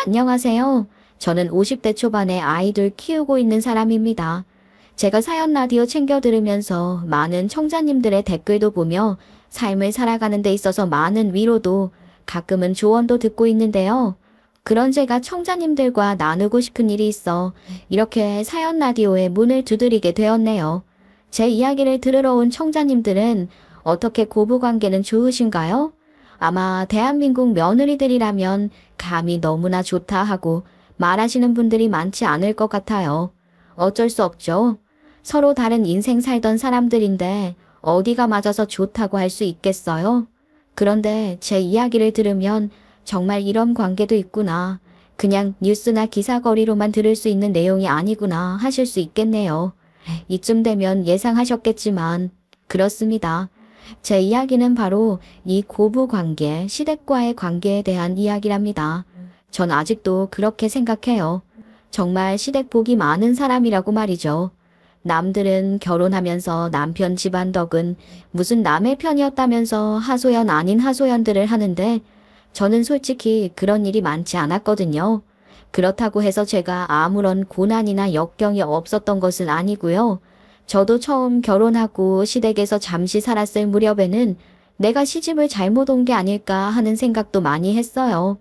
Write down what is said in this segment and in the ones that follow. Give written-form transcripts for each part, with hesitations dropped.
안녕하세요. 저는 50대 초반의 아이들 키우고 있는 사람입니다. 제가 사연 라디오 챙겨 들으면서 많은 청자님들의 댓글도 보며 삶을 살아가는 데 있어서 많은 위로도 가끔은 조언도 듣고 있는데요. 그런 제가 청자님들과 나누고 싶은 일이 있어 이렇게 사연 라디오에 문을 두드리게 되었네요. 제 이야기를 들으러 온 청자님들은 어떻게 고부관계는 좋으신가요? 아마 대한민국 며느리들이라면 감이 너무나 좋다 하고 말하시는 분들이 많지 않을 것 같아요. 어쩔 수 없죠. 서로 다른 인생 살던 사람들인데 어디가 맞아서 좋다고 할 수 있겠어요? 그런데 제 이야기를 들으면 정말 이런 관계도 있구나. 그냥 뉴스나 기사거리로만 들을 수 있는 내용이 아니구나 하실 수 있겠네요. 이쯤 되면 예상하셨겠지만 그렇습니다. 제 이야기는 바로 이 고부관계, 시댁과의 관계에 대한 이야기랍니다. 전 아직도 그렇게 생각해요. 정말 시댁 복이 많은 사람이라고 말이죠. 남들은 결혼하면서 남편 집안 덕은 무슨 남의 편이었다면서 하소연 아닌 하소연들을 하는데 저는 솔직히 그런 일이 많지 않았거든요. 그렇다고 해서 제가 아무런 고난이나 역경이 없었던 것은 아니고요. 저도 처음 결혼하고 시댁에서 잠시 살았을 무렵에는 내가 시집을 잘못 온 게 아닐까 하는 생각도 많이 했어요.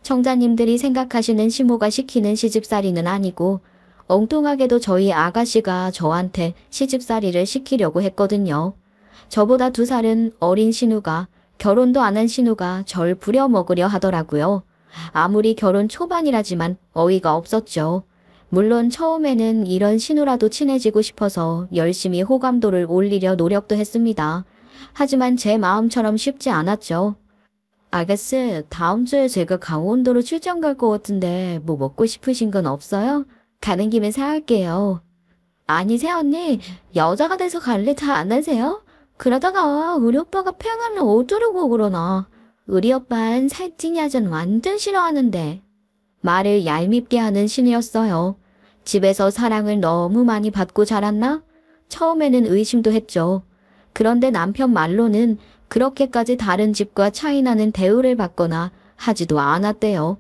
청자님들이 생각하시는 시모가 시키는 시집살이는 아니고 엉뚱하게도 저희 아가씨가 저한테 시집살이를 시키려고 했거든요. 저보다 2살은 어린 신우가 결혼도 안 한 신우가 절 부려먹으려 하더라고요. 아무리 결혼 초반이라지만 어이가 없었죠. 물론 처음에는 이런 신우라도 친해지고 싶어서 열심히 호감도를 올리려 노력도 했습니다. 하지만 제 마음처럼 쉽지 않았죠. 아가씨, 다음 주에 제가 강원도로 출장 갈 것 같은데 뭐 먹고 싶으신 건 없어요? 가는 김에 사갈게요. 아니 새언니, 여자가 돼서 갈래 다 안 하세요? 그러다가 우리 오빠가 팽하면 어쩌려고 그러나. 우리 오빠는 살찐 여자는 완전 싫어하는데. 말을 얄밉게 하는 신우였어요. 집에서 사랑을 너무 많이 받고 자랐나? 처음에는 의심도 했죠. 그런데 남편 말로는 그렇게까지 다른 집과 차이나는 대우를 받거나 하지도 않았대요.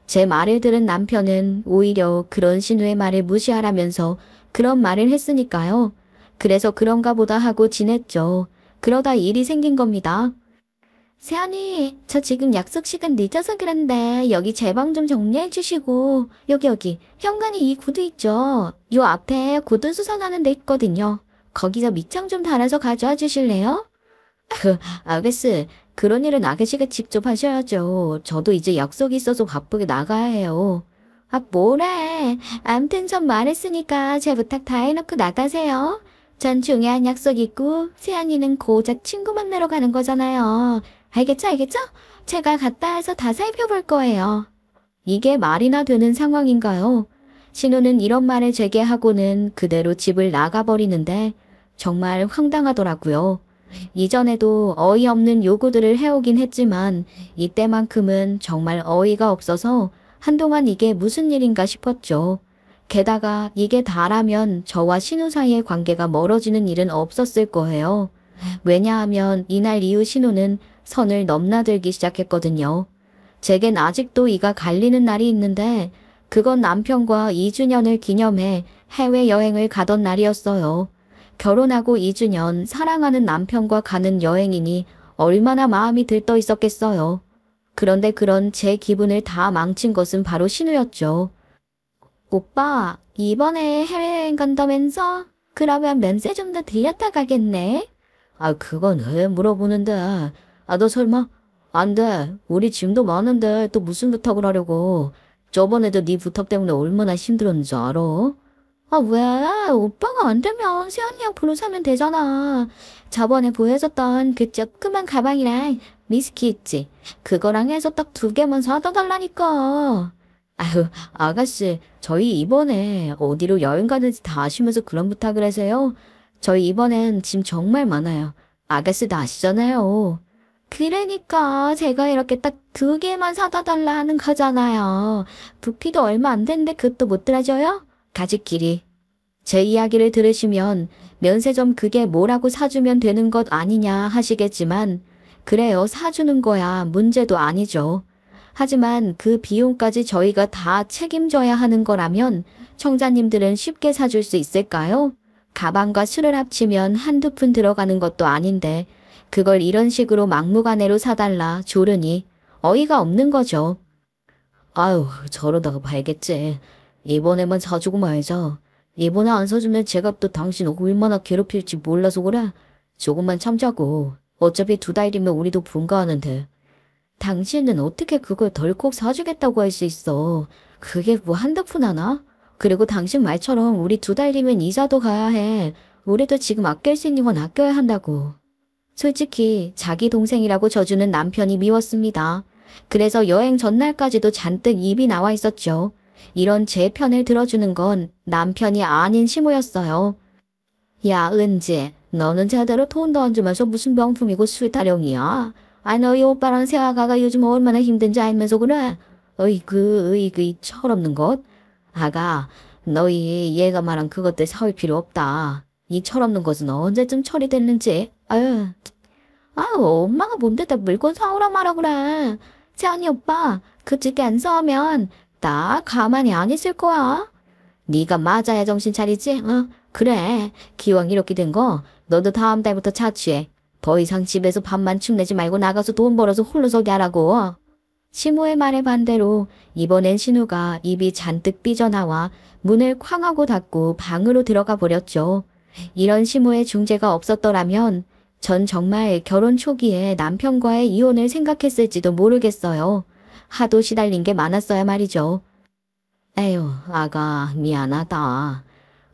제 말을 들은 남편은 오히려 그런 신우의 말을 무시하라면서 그런 말을 했으니까요. 그래서 그런가 보다 하고 지냈죠. 그러다 일이 생긴 겁니다. 세연이, 저 지금 약속 시간 늦어서 그런데 여기 제 방 좀 정리해 주시고 여기 현관에 이 구두 있죠? 요 앞에 구두 수선하는 데 있거든요. 거기서 밑창 좀 달아서 가져와 주실래요? 아가씨, 그런 일은 아가씨가 직접 하셔야죠. 저도 이제 약속이 있어서 바쁘게 나가야 해요. 아, 뭐래. 암튼 전 말했으니까 제 부탁 다 해놓고 나가세요. 전 중요한 약속 있고 세연이는 고작 친구 만나러 가는 거잖아요. 알겠죠? 제가 갔다 와서 다 살펴볼 거예요. 이게 말이나 되는 상황인가요? 신우는 이런 말을 제게 하고는 그대로 집을 나가버리는데 정말 황당하더라고요. 이전에도 어이없는 요구들을 해오긴 했지만 이때만큼은 정말 어이가 없어서 한동안 이게 무슨 일인가 싶었죠. 게다가 이게 다라면 저와 신우 사이의 관계가 멀어지는 일은 없었을 거예요. 왜냐하면 이날 이후 신우는 선을 넘나들기 시작했거든요. 제겐 아직도 이가 갈리는 날이 있는데 그건 남편과 2주년을 기념해 해외여행을 가던 날이었어요. 결혼하고 2주년 사랑하는 남편과 가는 여행이니 얼마나 마음이 들떠 있었겠어요. 그런데 그런 제 기분을 다 망친 것은 바로 신우였죠. 오빠, 이번에 해외여행 간다면서? 그러면 면세 좀 더 들렸다 가겠네? 아, 그건 왜 물어보는데? 아, 너 설마? 안 돼. 우리 짐도 많은데 또 무슨 부탁을 하려고. 저번에도 네 부탁 때문에 얼마나 힘들었는지 알아? 아, 왜? 오빠가 안 되면 세연이랑 보러 사면 되잖아. 저번에 보여줬던 그 조그만 가방이랑 미스키 있지? 그거랑 해서 딱 2개만 사다 달라니까. 아유, 아가씨, 저희 이번에 어디로 여행 가는지 다 아시면서 그런 부탁을 하세요? 저희 이번엔 짐 정말 많아요. 아가씨도 아시잖아요. 그러니까 제가 이렇게 딱 2개만 사다 달라 하는 거잖아요. 부피도 얼마 안 되는데 그것도 못 들어줘요? 가족끼리. 제 이야기를 들으시면 면세점 그게 뭐라고 사주면 되는 것 아니냐 하시겠지만 그래요, 사주는 거야 문제도 아니죠. 하지만 그 비용까지 저희가 다 책임져야 하는 거라면 청자님들은 쉽게 사줄 수 있을까요? 가방과 술을 합치면 한두 푼 들어가는 것도 아닌데 그걸 이런 식으로 막무가내로 사달라 조르니 어이가 없는 거죠. 아유, 저러다가 봐야겠지. 이번에만 사주고 말자. 이번에 안 사주면 제가 또 당신 얼마나 괴롭힐지 몰라서 그래. 조금만 참자고. 어차피 2달이면 우리도 분가하는데. 당신은 어떻게 그걸 덜컥 사주겠다고 할 수 있어. 그게 뭐 한두 푼 하나? 그리고 당신 말처럼 우리 2달이면 이자도 가야 해. 우리도 지금 아낄 수 있는 건 아껴야 한다고. 솔직히 자기 동생이라고 져주는 남편이 미웠습니다. 그래서 여행 전날까지도 잔뜩 입이 나와 있었죠. 이런 제 편을 들어주는 건 남편이 아닌 시모였어요. 야, 은지, 너는 제대로 돈도 안 주면서 무슨 명품이고 술 타령이야? 아, 너희 오빠랑 새아가가 요즘 얼마나 힘든지 알면서 그래? 어이구, 이 철없는 것. 아가, 너희 얘가 말한 그것들 사올 필요 없다. 이 철없는 것은 언제쯤 처리됐는지. 아유, 엄마가 뭔데다 물건 사오라 말아 그래. 세안이 오빠, 그저께 안 사오면 나 가만히 안 있을 거야. 네가 맞아야 정신 차리지? 그래. 기왕 이렇게 된 거 너도 다음 달부터 자취해. 더 이상 집에서 밥만 축내지 말고 나가서 돈 벌어서 홀로 서게 하라고. 시모의 말에 반대로 이번엔 신우가 입이 잔뜩 삐져나와 문을 쾅 하고 닫고 방으로 들어가 버렸죠. 이런 시모의 중재가 없었더라면 전 정말 결혼 초기에 남편과의 이혼을 생각했을지도 모르겠어요. 하도 시달린 게 많았어야 말이죠. 에휴, 아가 미안하다.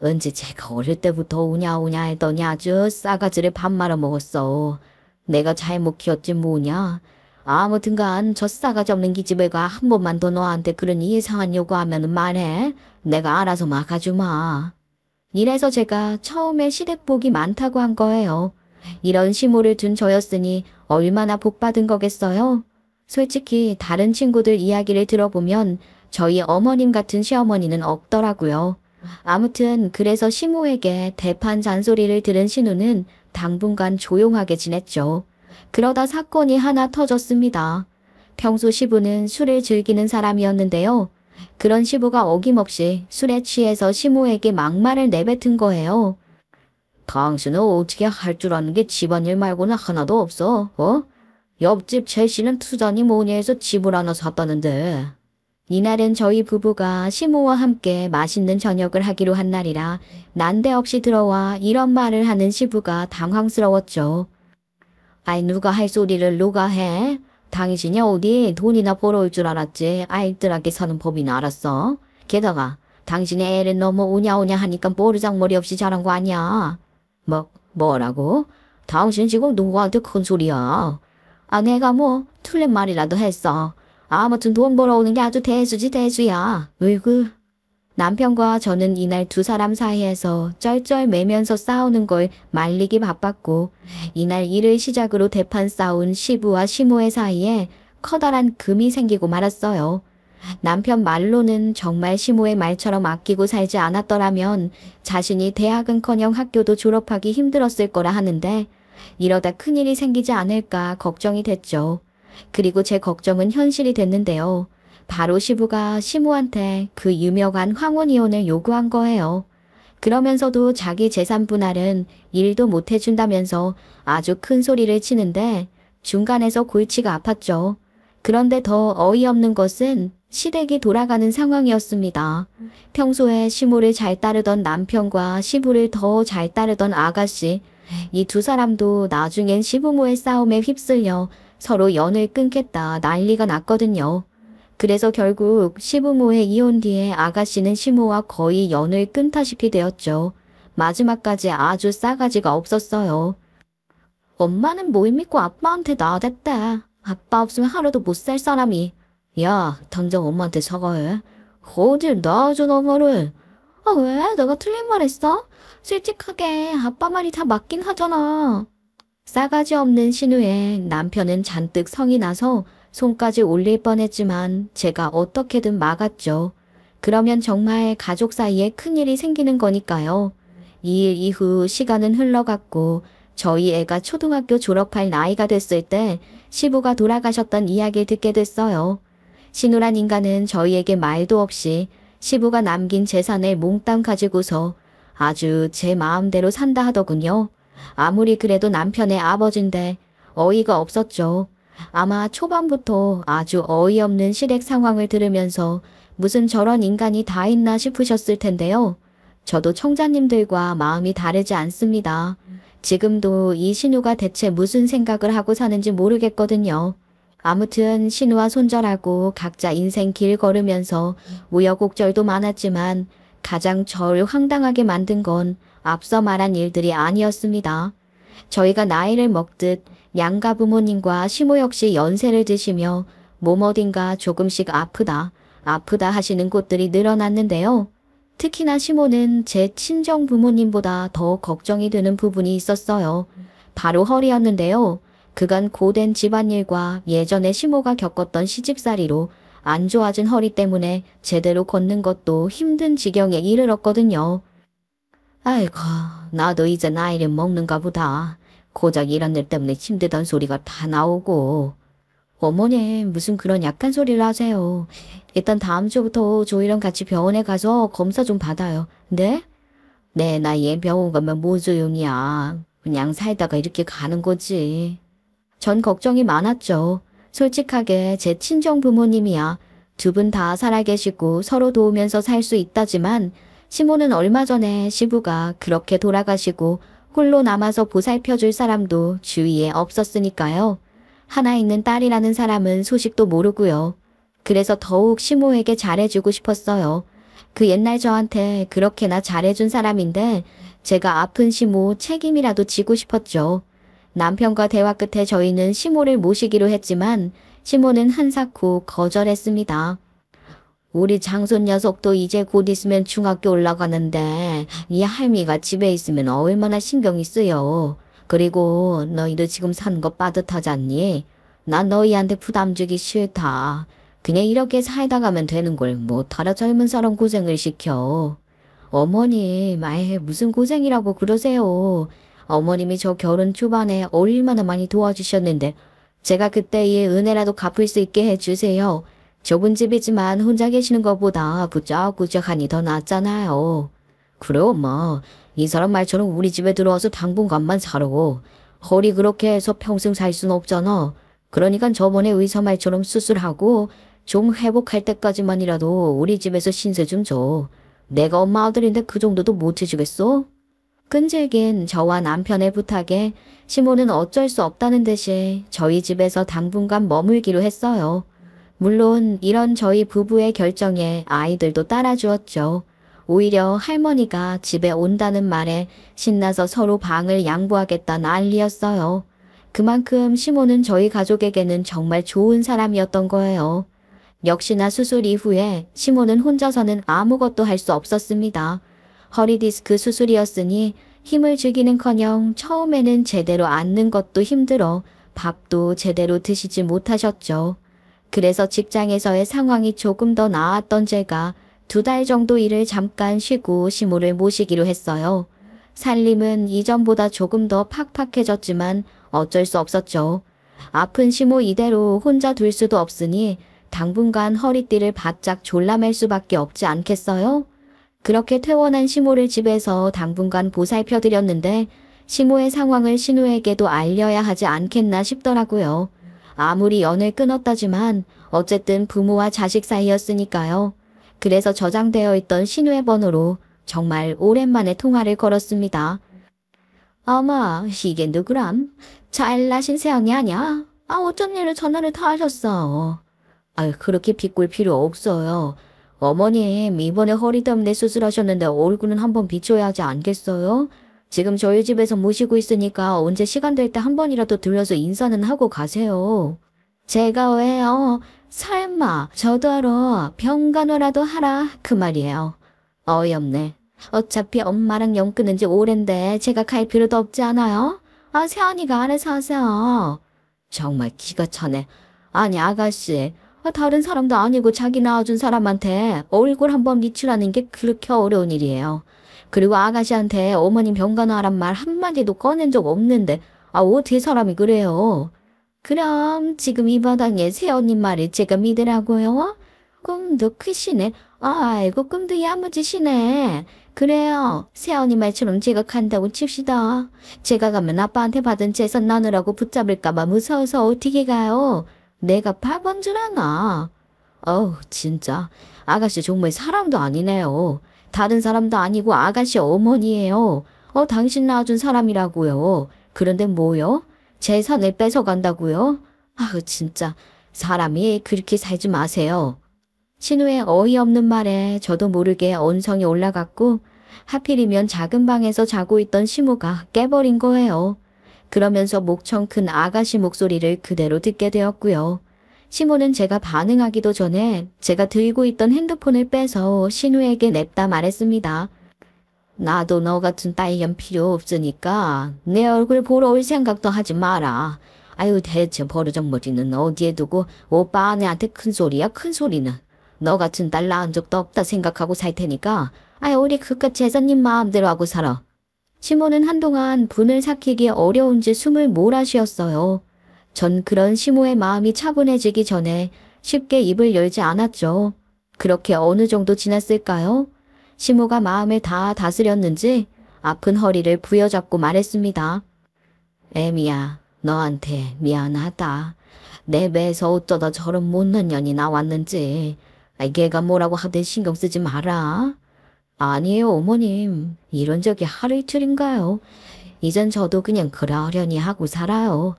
언제 제가 어릴 때부터 우냐우냐 했더니 아주 싸가지를 밥 말아 먹었어. 내가 잘못 키웠지 뭐냐. 아무튼간 저 싸가지 없는 기집애가 한 번만 더 너한테 그런 이상한 요구하면 말해. 내가 알아서 막아주마. 이래서 제가 처음에 시댁복이 많다고 한 거예요. 이런 시모를 둔 저였으니 얼마나 복받은 거겠어요. 솔직히 다른 친구들 이야기를 들어보면 저희 어머님 같은 시어머니는 없더라고요. 아무튼 그래서 시모에게 대판 잔소리를 들은 신우는 당분간 조용하게 지냈죠. 그러다 사건이 하나 터졌습니다. 평소 시부는 술을 즐기는 사람이었는데요. 그런 시부가 어김없이 술에 취해서 시모에게 막말을 내뱉은 거예요. 당신은 어떻게 할 줄 아는 게 집안일 말고는 하나도 없어, 옆집 최씨는 투자니 뭐니 해서 집을 하나 샀다는데. 이날은 저희 부부가 시모와 함께 맛있는 저녁을 하기로 한 날이라 난데없이 들어와 이런 말을 하는 시부가 당황스러웠죠. 아이, 누가 할 소리를 누가 해? 당신이 어디 돈이나 벌어올 줄 알았지 알뜰하게 사는 법이나 알았어. 게다가 당신의 애를 너무 오냐오냐 하니까 모르장머리 없이 자란 거 아니야. 뭐라고? 당신 지금 누구한테 큰 소리야? 아, 내가 뭐 틀린 말이라도 했어. 아무튼 돈 벌어오는 게 아주 대수지 대수야. 으이구. 남편과 저는 이날 두 사람 사이에서 쩔쩔매면서 싸우는 걸 말리기 바빴고 이날 일을 시작으로 대판 싸운 시부와 시모의 사이에 커다란 금이 생기고 말았어요. 남편 말로는 정말 시모의 말처럼 아끼고 살지 않았더라면 자신이 대학은커녕 학교도 졸업하기 힘들었을 거라 하는데 이러다 큰일이 생기지 않을까 걱정이 됐죠. 그리고 제 걱정은 현실이 됐는데요. 바로 시부가 시모한테 그 유명한 황혼이혼을 요구한 거예요. 그러면서도 자기 재산 분할은 일도 못 해준다면서 아주 큰 소리를 치는데 중간에서 골치가 아팠죠. 그런데 더 어이없는 것은 시댁이 돌아가는 상황이었습니다. 평소에 시모를 잘 따르던 남편과 시부를 더 잘 따르던 아가씨, 이 두 사람도 나중엔 시부모의 싸움에 휩쓸려 서로 연을 끊겠다 난리가 났거든요. 그래서 결국 시부모의 이혼 뒤에 아가씨는 시모와 거의 연을 끊다시피 되었죠. 마지막까지 아주 싸가지가 없었어요. 엄마는 뭘 믿고 아빠한테 나댔대. 아빠 없으면 하루도 못 살 사람이. 야, 당장 엄마한테 사과해. 어딜 놔줘 너머를. 아, 왜? 내가 틀린 말 했어? 솔직하게 아빠 말이 다 맞긴 하잖아. 싸가지 없는 신우에 남편은 잔뜩 성이 나서 손까지 올릴 뻔했지만 제가 어떻게든 막았죠. 그러면 정말 가족 사이에 큰일이 생기는 거니까요. 이 일 이후 시간은 흘러갔고 저희 애가 초등학교 졸업할 나이가 됐을 때 시부가 돌아가셨던 이야기를 듣게 됐어요. 신우란 인간은 저희에게 말도 없이 시부가 남긴 재산을 몽땅 가지고서 아주 제 마음대로 산다 하더군요. 아무리 그래도 남편의 아버지인데 어이가 없었죠. 아마 초반부터 아주 어이없는 시댁 상황을 들으면서 무슨 저런 인간이 다 있나 싶으셨을 텐데요. 저도 청자님들과 마음이 다르지 않습니다. 지금도 이 신우가 대체 무슨 생각을 하고 사는지 모르겠거든요. 아무튼 신우와 손절하고 각자 인생 길 걸으면서 우여곡절도 많았지만 가장 절 황당하게 만든 건 앞서 말한 일들이 아니었습니다. 저희가 나이를 먹듯 양가 부모님과 시모 역시 연세를 드시며 몸 어딘가 조금씩 아프다 하시는 곳들이 늘어났는데요. 특히나 시모는 제 친정 부모님보다 더 걱정이 되는 부분이 있었어요. 바로 허리였는데요. 그간 고된 집안일과 예전에 시모가 겪었던 시집살이로 안 좋아진 허리 때문에 제대로 걷는 것도 힘든 지경에 이르렀거든요. 아이고, 나도 이제 나이를 먹는가 보다. 고작 이런 일 때문에 힘들던 소리가 다 나오고. 어머니, 무슨 그런 약한 소리를 하세요. 일단 다음 주부터 저희랑 같이 병원에 가서 검사 좀 받아요. 네? 내 나이에 병원 가면 뭐 소용이야. 그냥 살다가 이렇게 가는 거지. 전 걱정이 많았죠. 솔직하게 제 친정 부모님이야 두 분 다 살아계시고 서로 도우면서 살 수 있다지만 시모는 얼마 전에 시부가 그렇게 돌아가시고 홀로 남아서 보살펴줄 사람도 주위에 없었으니까요. 하나 있는 딸이라는 사람은 소식도 모르고요. 그래서 더욱 시모에게 잘해주고 싶었어요. 그 옛날 저한테 그렇게나 잘해준 사람인데 제가 아픈 시모 책임이라도 지고 싶었죠. 남편과 대화 끝에 저희는 시모를 모시기로 했지만 시모는 한사코 거절했습니다. 우리 장손 녀석도 이제 곧 있으면 중학교 올라가는데 이 할미가 집에 있으면 얼마나 신경이 쓰여. 그리고 너희도 지금 사는 거 빠듯하잖니? 난 너희한테 부담 주기 싫다. 그냥 이렇게 살다 가면 되는 걸 못하러 젊은 사람 고생을 시켜. 어머님, 아예 무슨 고생이라고 그러세요. 어머님이 저 결혼 초반에 얼마나 많이 도와주셨는데 제가 그때의 은혜라도 갚을 수 있게 해주세요. 좁은 집이지만 혼자 계시는 것보다 부쩍부쩍하니 더 낫잖아요. 그래 엄마, 이 사람 말처럼 우리 집에 들어와서 당분간만 살아. 허리 그렇게 해서 평생 살 순 없잖아. 그러니까 저번에 의사 말처럼 수술하고 좀 회복할 때까지만이라도 우리 집에서 신세 좀 줘. 내가 엄마 아들인데 그 정도도 못 해주겠어? 끈질긴 저와 남편의 부탁에 시모는 어쩔 수 없다는 듯이 저희 집에서 당분간 머물기로 했어요. 물론 이런 저희 부부의 결정에 아이들도 따라주었죠. 오히려 할머니가 집에 온다는 말에 신나서 서로 방을 양보하겠다 난리였어요. 그만큼 시모는 저희 가족에게는 정말 좋은 사람이었던 거예요. 역시나 수술 이후에 시모는 혼자서는 아무것도 할 수 없었습니다. 허리 디스크 수술이었으니 힘을 주기는커녕 처음에는 제대로 앉는 것도 힘들어 밥도 제대로 드시지 못하셨죠. 그래서 직장에서의 상황이 조금 더 나았던 제가 2달 정도 일을 잠깐 쉬고 시모를 모시기로 했어요. 살림은 이전보다 조금 더 팍팍해졌지만 어쩔 수 없었죠. 아픈 시모 이대로 혼자 둘 수도 없으니 당분간 허리띠를 바짝 졸라맬 수밖에 없지 않겠어요? 그렇게 퇴원한 시모를 집에서 당분간 보살펴드렸는데 시모의 상황을 신우에게도 알려야 하지 않겠나 싶더라고요. 아무리 연을 끊었다지만 어쨌든 부모와 자식 사이였으니까요. 그래서 저장되어 있던 신우의 번호로 정말 오랜만에 통화를 걸었습니다. 어머, 이게 누구람? 잘나신 새언니 아냐? 어쩐 일로 전화를 다 하셨어? 그렇게 비꿀 필요 없어요. 어머님, 이번에 허리 때문에 수술하셨는데 얼굴은 한번 비춰야 하지 않겠어요? 지금 저희 집에서 모시고 있으니까 언제 시간 될 때 한 번이라도 들려서 인사는 하고 가세요. 제가 왜요? 설마 저도 알아. 병간호라도 하라 그 말이에요. 어이없네. 어차피 엄마랑 연 끊은 지 오랜데 제가 갈 필요도 없지 않아요? 새언니가 알아서 하세요. 정말 기가 차네. 아니 아가씨, 다른 사람도 아니고 자기 낳아준 사람한테 얼굴 한번 미추라는 게 그렇게 어려운 일이에요. 그리고 아가씨한테 어머님 병간호하란 말 한마디도 꺼낸 적 없는데 어떻게 사람이 그래요? 그럼 지금 이 바닥에 새언님 말을 제가 믿으라고요? 꿈도 크시네. 아이고 꿈도 야무지시네. 그래요. 새언니 말처럼 제가 간다고 칩시다. 제가 가면 아빠한테 받은 재산 나누라고 붙잡을까봐 무서워서 어떻게 가요? 내가 바본 줄 아나. 어우 진짜 아가씨 정말 사람도 아니네요. 다른 사람도 아니고 아가씨 어머니예요. 당신 낳아준 사람이라고요. 그런데 뭐요? 재산을 뺏어간다고요? 아우 진짜 사람이 그렇게 살지 마세요. 신우의 어이없는 말에 저도 모르게 언성이 올라갔고 하필이면 작은 방에서 자고 있던 시무가 깨버린 거예요. 그러면서 목청 큰 아가씨 목소리를 그대로 듣게 되었고요. 시무는 제가 반응하기도 전에 제가 들고 있던 핸드폰을 빼서 신우에게 냅다 말했습니다. 나도 너 같은 딸년 필요 없으니까 내 얼굴 보러 올 생각도 하지 마라. 아유 대체 버르장머리는 어디에 두고 오빠 아내한테 큰 소리야 큰 소리는. 너 같은 딸 낳은 적도 없다 생각하고 살 테니까 아유 우리 그깟 재산님 마음대로 하고 살아. 시모는 한동안 분을 삭히기 어려운지 숨을 몰아쉬었어요. 전 그런 시모의 마음이 차분해지기 전에 쉽게 입을 열지 않았죠. 그렇게 어느 정도 지났을까요? 시모가 마음을 다 다스렸는지 아픈 허리를 부여잡고 말했습니다. 애미야, 너한테 미안하다. 내 배에서 어쩌다 저런 못난 년이 나왔는지. 걔가 뭐라고 하든 신경 쓰지 마라. 아니에요, 어머님. 이런 적이 하루 이틀인가요? 이젠 저도 그냥 그러려니 하고 살아요.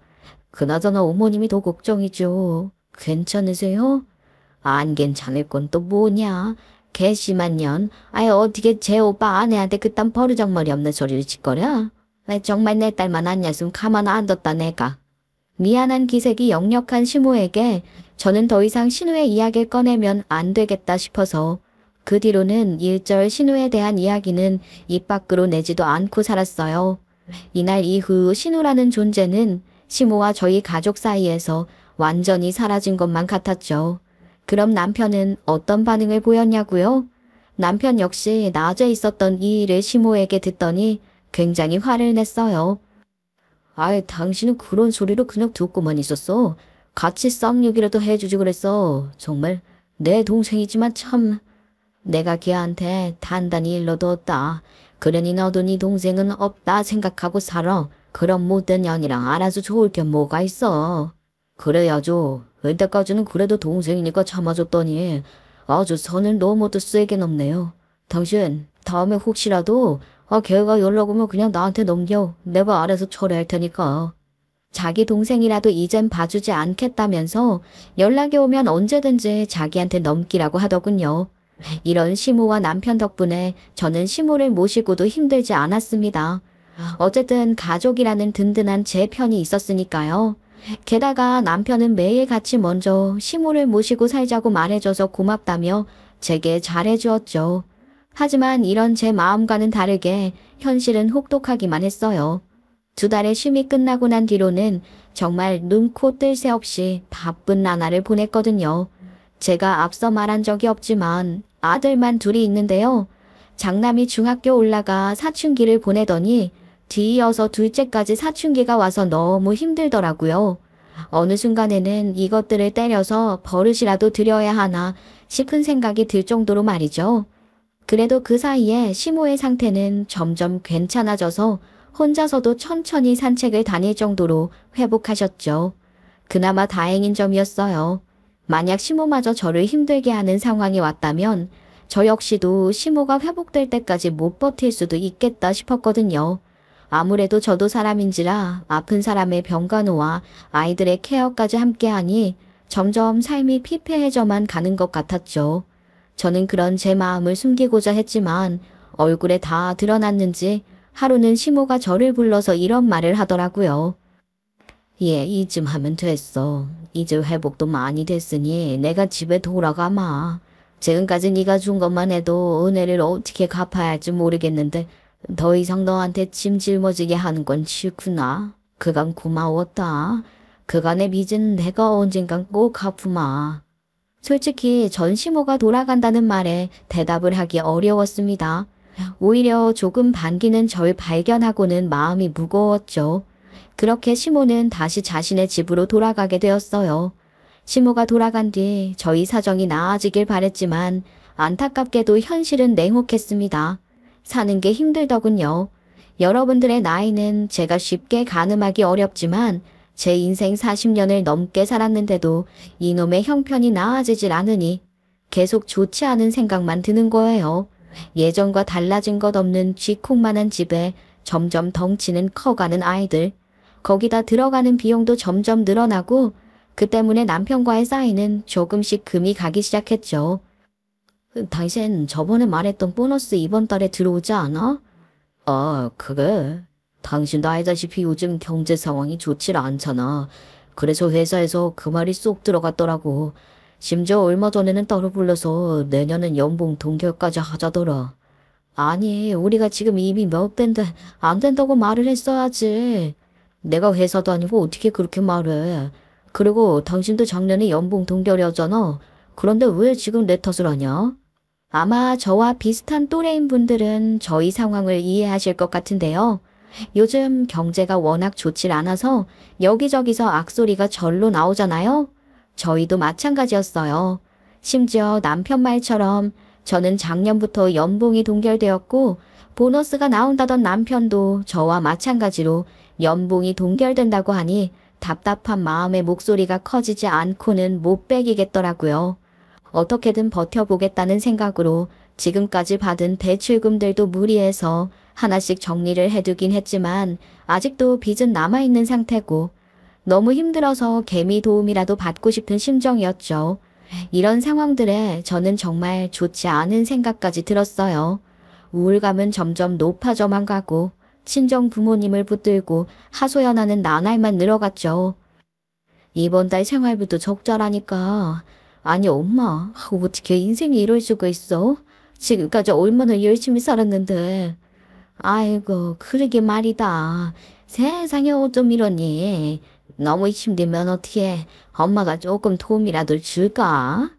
그나저나 어머님이 더 걱정이죠. 괜찮으세요? 안 괜찮을 건 또 뭐냐? 개심한 년. 어떻게 제 오빠 아내한테 그딴 버르장머리 없는 소리를 짓거려? 정말 내 딸만 아니었으면 가만 안 뒀다 내가. 미안한 기색이 역력한 시모에게 저는 더 이상 신우의 이야기를 꺼내면 안 되겠다 싶어서 그 뒤로는 일절 신우에 대한 이야기는 입 밖으로 내지도 않고 살았어요. 이날 이후 신우라는 존재는 시모와 저희 가족 사이에서 완전히 사라진 것만 같았죠. 그럼 남편은 어떤 반응을 보였냐고요? 남편 역시 낮에 있었던 이 일을 시모에게 듣더니 굉장히 화를 냈어요. 당신은 그런 소리로 그냥 듣고만 있었어. 같이 쌍욕이라도 해주지 그랬어. 정말 내 동생이지만 참. 내가 걔한테 단단히 일러뒀다. 그러니 너도 네 동생은 없다 생각하고 살아. 그런 못된 년이랑 알아서 좋을 게 뭐가 있어. 그래야죠. 이때까지는 그래도 동생이니까 참아줬더니 아주 선을 너무도 세게 넘네요. 당신 다음에 혹시라도 걔가 연락 오면 그냥 나한테 넘겨. 내가 알아서 처리할 테니까. 자기 동생이라도 이젠 봐주지 않겠다면서 연락이 오면 언제든지 자기한테 넘기라고 하더군요. 이런 시모와 남편 덕분에 저는 시모를 모시고도 힘들지 않았습니다. 어쨌든 가족이라는 든든한 제 편이 있었으니까요. 게다가 남편은 매일같이 먼저 시모를 모시고 살자고 말해줘서 고맙다며 제게 잘해주었죠. 하지만 이런 제 마음과는 다르게 현실은 혹독하기만 했어요. 2달의 쉼이 끝나고 난 뒤로는 정말 눈코 뜰 새 없이 바쁜 나날을 보냈거든요. 제가 앞서 말한 적이 없지만 아들만 둘이 있는데요. 장남이 중학교 올라가 사춘기를 보내더니 뒤이어서 둘째까지 사춘기가 와서 너무 힘들더라고요. 어느 순간에는 이것들을 때려서 버릇이라도 들여야 하나 싶은 생각이 들 정도로 말이죠. 그래도 그 사이에 시모의 상태는 점점 괜찮아져서 혼자서도 천천히 산책을 다닐 정도로 회복하셨죠. 그나마 다행인 점이었어요. 만약 시모마저 저를 힘들게 하는 상황이 왔다면 저 역시도 시모가 회복될 때까지 못 버틸 수도 있겠다 싶었거든요. 아무래도 저도 사람인지라 아픈 사람의 병간호와 아이들의 케어까지 함께하니 점점 삶이 피폐해져만 가는 것 같았죠. 저는 그런 제 마음을 숨기고자 했지만 얼굴에 다 드러났는지 하루는 시모가 저를 불러서 이런 말을 하더라고요. 이쯤 하면 됐어. 이제 회복도 많이 됐으니 내가 집에 돌아가마. 지금까지 네가 준 것만 해도 은혜를 어떻게 갚아야 할지 모르겠는데 더 이상 너한테 짐 짊어지게 하는 건 싫구나. 그간 고마웠다. 그간의 빚은 내가 언젠간 꼭 갚으마. 솔직히 전 시모가 돌아간다는 말에 대답을 하기 어려웠습니다. 오히려 조금 반기는 절 발견하고는 마음이 무거웠죠. 그렇게 시모는 다시 자신의 집으로 돌아가게 되었어요. 시모가 돌아간 뒤 저희 사정이 나아지길 바랬지만 안타깝게도 현실은 냉혹했습니다. 사는 게 힘들더군요. 여러분들의 나이는 제가 쉽게 가늠하기 어렵지만 제 인생 40년을 넘게 살았는데도 이놈의 형편이 나아지질 않으니 계속 좋지 않은 생각만 드는 거예요. 예전과 달라진 것 없는 쥐콩만한 집에 점점 덩치는 커가는 아이들. 거기다 들어가는 비용도 점점 늘어나고 그 때문에 남편과의 사이는 조금씩 금이 가기 시작했죠. 당신 저번에 말했던 보너스 이번 달에 들어오지 않아? 그래. 당신도 알다시피 요즘 경제 상황이 좋질 않잖아. 그래서 회사에서 그 말이 쏙 들어갔더라고. 심지어 얼마 전에는 따로 불러서 내년은 연봉 동결까지 하자더라. 아니, 우리가 지금 이미 몇 배인데 안 된다고 말을 했어야지. 내가 회사도 아니고 어떻게 그렇게 말해. 그리고 당신도 작년에 연봉 동결이었잖아. 그런데 왜 지금 내 탓을 하냐? 아마 저와 비슷한 또래인 분들은 저희 상황을 이해하실 것 같은데요. 요즘 경제가 워낙 좋질 않아서 여기저기서 악소리가 절로 나오잖아요. 저희도 마찬가지였어요. 심지어 남편 말처럼 저는 작년부터 연봉이 동결되었고 보너스가 나온다던 남편도 저와 마찬가지로 연봉이 동결된다고 하니 답답한 마음의 목소리가 커지지 않고는 못 빼기겠더라고요. 어떻게든 버텨보겠다는 생각으로 지금까지 받은 대출금들도 무리해서 하나씩 정리를 해두긴 했지만 아직도 빚은 남아있는 상태고 너무 힘들어서 개미 도움이라도 받고 싶은 심정이었죠. 이런 상황들에 저는 정말 좋지 않은 생각까지 들었어요. 우울감은 점점 높아져만 가고 친정 부모님을 붙들고 하소연하는 나날만 늘어갔죠. 이번 달 생활비도 적자라니까. 아니 엄마, 어떻게 인생이 이럴 수가 있어? 지금까지 얼마나 열심히 살았는데. 아이고 그러게 말이다. 세상에 어쩜 이러니. 너무 힘들면 어떻게 엄마가 조금 도움이라도 줄까?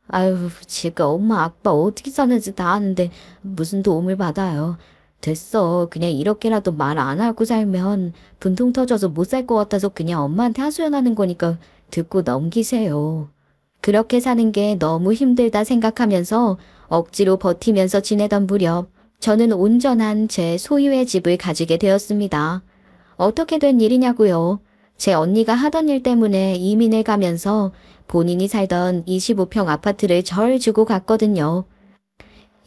아유 제가 엄마 아빠 어떻게 사는지 다 아는데 무슨 도움을 받아요. 됐어. 그냥 이렇게라도 말 안 하고 살면 분통 터져서 못 살 것 같아서 그냥 엄마한테 하소연하는 거니까 듣고 넘기세요. 그렇게 사는 게 너무 힘들다 생각하면서 억지로 버티면서 지내던 무렵 저는 온전한 제 소유의 집을 가지게 되었습니다. 어떻게 된 일이냐고요? 제 언니가 하던 일 때문에 이민을 가면서 본인이 살던 25평 아파트를 절 주고 갔거든요.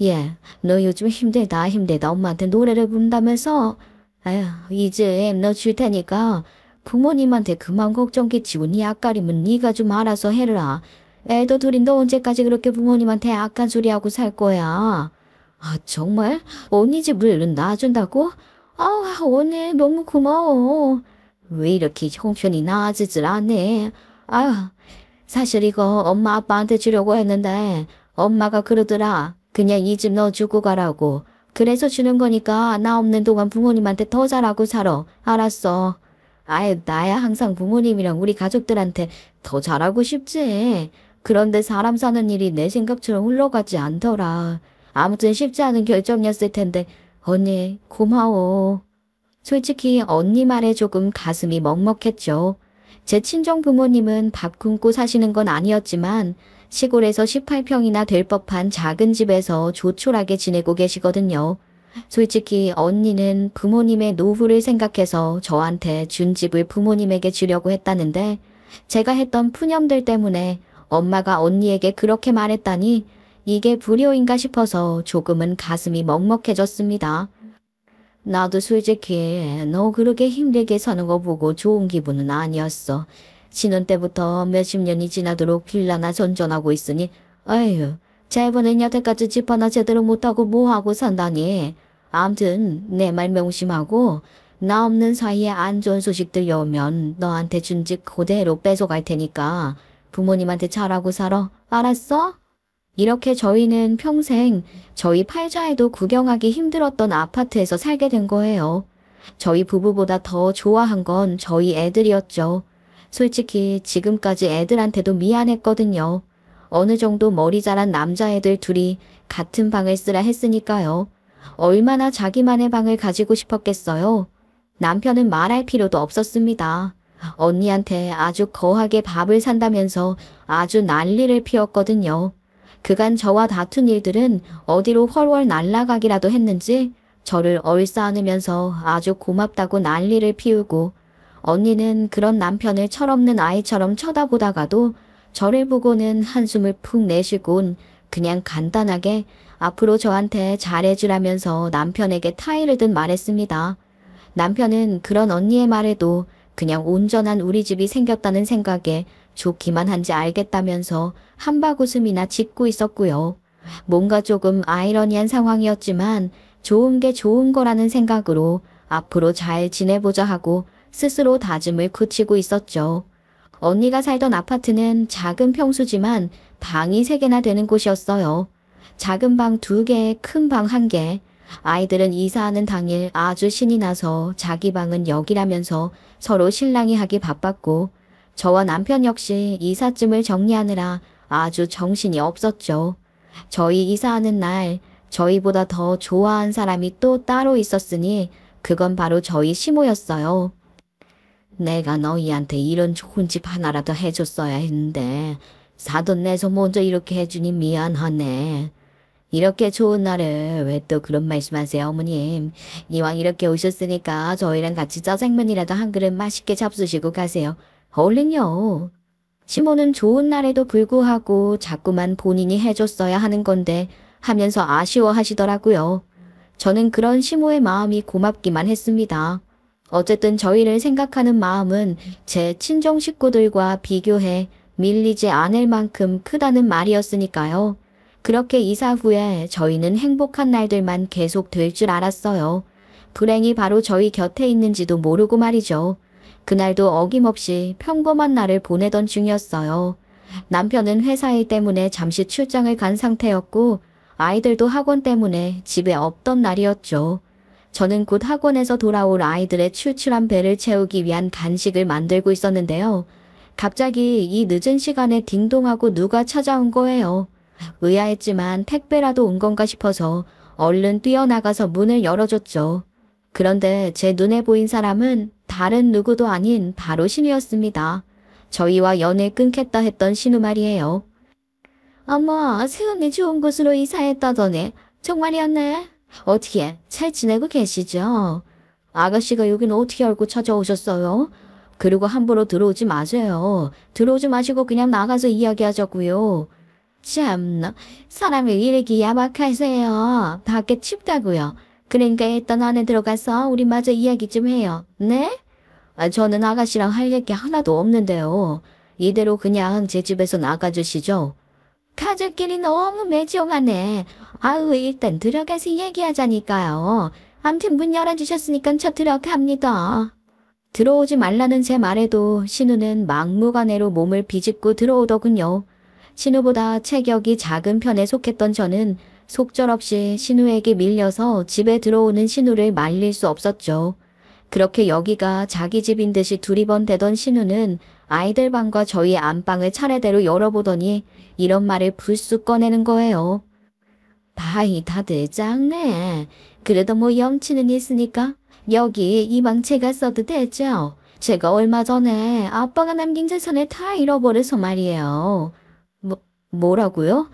예, 너 요즘 힘들다 엄마한테 노래를 부른다면서? 아휴, 이제 너 줄 테니까 부모님한테 그만 걱정 끼치고 네 앞가림은 네가 좀 알아서 해라. 애도 둘이 너 언제까지 그렇게 부모님한테 악한 소리 하고 살 거야? 아 정말? 언니 집을 놔준다고? 아 언니 너무 고마워. 왜 이렇게 형편이 나아지질 않네? 아휴 사실 이거 엄마 아빠한테 주려고 했는데 엄마가 그러더라. 그냥 이 집 너 주고 가라고. 그래서 주는 거니까 나 없는 동안 부모님한테 더 잘하고 살아. 알았어. 아이 나야 항상 부모님이랑 우리 가족들한테 더 잘하고 싶지. 그런데 사람 사는 일이 내 생각처럼 흘러가지 않더라. 아무튼 쉽지 않은 결정이었을 텐데 언니 고마워. 솔직히 언니 말에 조금 가슴이 먹먹했죠. 제 친정 부모님은 밥 굶고 사시는 건 아니었지만 시골에서 18평이나 될 법한 작은 집에서 조촐하게 지내고 계시거든요. 솔직히 언니는 부모님의 노후를 생각해서 저한테 준 집을 부모님에게 주려고 했다는데 제가 했던 푸념들 때문에 엄마가 언니에게 그렇게 말했다니 이게 불효인가 싶어서 조금은 가슴이 먹먹해졌습니다. 나도 솔직히 너 그렇게 힘들게 사는 거 보고 좋은 기분은 아니었어. 신혼 때부터 몇십 년이 지나도록 빌라나 선전하고 있으니 아휴 잘 보낸 여태까지 집 하나 제대로 못하고 뭐하고 산다니. 암튼 내 말 명심하고 나 없는 사이에 안 좋은 소식 들려오면 너한테 준 집 그대로 뺏어갈 테니까 부모님한테 잘하고 살아. 알았어? 이렇게 저희는 평생 저희 팔자에도 구경하기 힘들었던 아파트에서 살게 된 거예요. 저희 부부보다 더 좋아한 건 저희 애들이었죠. 솔직히 지금까지 애들한테도 미안했거든요. 어느 정도 머리 자란 남자애들 둘이 같은 방을 쓰라 했으니까요. 얼마나 자기만의 방을 가지고 싶었겠어요. 남편은 말할 필요도 없었습니다. 언니한테 아주 거하게 밥을 산다면서 아주 난리를 피웠거든요. 그간 저와 다툰 일들은 어디로 훨훨 날아가기라도 했는지 저를 얼싸안으면서 아주 고맙다고 난리를 피우고, 언니는 그런 남편을 철없는 아이처럼 쳐다보다가도 저를 보고는 한숨을 푹 내쉬곤 그냥 간단하게 앞으로 저한테 잘해주라면서 남편에게 타이를 든 말했습니다. 남편은 그런 언니의 말에도 그냥 온전한 우리 집이 생겼다는 생각에 좋기만 한지 알겠다면서 한바구음이나 짓고 있었고요. 뭔가 조금 아이러니한 상황이었지만 좋은 게 좋은 거라는 생각으로 앞으로 잘 지내보자 하고 스스로 다짐을 굳히고 있었죠. 언니가 살던 아파트는 작은 평수지만 방이 3개나 되는 곳이었어요. 작은 방 2개, 큰 방 1개. 아이들은 이사하는 당일 아주 신이 나서 자기 방은 여기라면서 서로 실랑이 하기 바빴고, 저와 남편 역시 이삿짐을 정리하느라 아주 정신이 없었죠. 저희 이사하는 날 저희보다 더 좋아한 사람이 또 따로 있었으니 그건 바로 저희 시모였어요. 내가 너희한테 이런 좋은 집 하나라도 해줬어야 했는데 사돈 내서 먼저 이렇게 해주니 미안하네. 이렇게 좋은 날에 왜 또 그런 말씀하세요, 어머님. 이왕 이렇게 오셨으니까 저희랑 같이 짜장면이라도 한 그릇 맛있게 잡수시고 가세요. 얼른요. 시모는 좋은 날에도 불구하고 자꾸만 본인이 해줬어야 하는 건데 하면서 아쉬워하시더라고요. 저는 그런 시모의 마음이 고맙기만 했습니다. 어쨌든 저희를 생각하는 마음은 제 친정 식구들과 비교해 밀리지 않을 만큼 크다는 말이었으니까요. 그렇게 이사 후에 저희는 행복한 날들만 계속 될 줄 알았어요. 불행이 바로 저희 곁에 있는지도 모르고 말이죠. 그날도 어김없이 평범한 날을 보내던 중이었어요. 남편은 회사 일 때문에 잠시 출장을 간 상태였고 아이들도 학원 때문에 집에 없던 날이었죠. 저는 곧 학원에서 돌아올 아이들의 출출한 배를 채우기 위한 간식을 만들고 있었는데요. 갑자기 이 늦은 시간에 딩동하고 누가 찾아온 거예요. 의아했지만 택배라도 온 건가 싶어서 얼른 뛰어나가서 문을 열어줬죠. 그런데 제 눈에 보인 사람은 다른 누구도 아닌 바로 신우였습니다. 저희와 연을 끊겠다 했던 신우 말이에요. 어머, 세운이 좋은 곳으로 이사했다더니 정말이었네. 어떻게 잘 지내고 계시죠? 아가씨가 여긴 어떻게 알고 찾아오셨어요? 그리고 함부로 들어오지 마세요. 들어오지 마시고 그냥 나가서 이야기하자고요. 참나, 사람을 이렇게 야박하세요. 밖에 춥다고요. 그러니까 일단 안에 들어가서 우리 마저 이야기 좀 해요. 네? 저는 아가씨랑 할 얘기 하나도 없는데요. 이대로 그냥 제 집에서 나가주시죠. 가족끼리 너무 매정하네. 아유, 일단 들어가서 얘기하자니까요. 암튼 문 열어주셨으니까 저 들어갑니다. 들어오지 말라는 제 말에도 신우는 막무가내로 몸을 비집고 들어오더군요. 신우보다 체격이 작은 편에 속했던 저는 속절없이 신우에게 밀려서 집에 들어오는 신우를 말릴 수 없었죠. 그렇게 여기가 자기 집인 듯이 두리번대던 신우는 아이들 방과 저희 안방을 차례대로 열어보더니 이런 말을 불쑥 꺼내는 거예요. 방이 다들 작네. 그래도 뭐 염치는 있으니까 여기 이 방 제가 써도 되죠? 제가 얼마 전에 아빠가 남긴 재산을 다 잃어버려서 말이에요. 뭐라고요?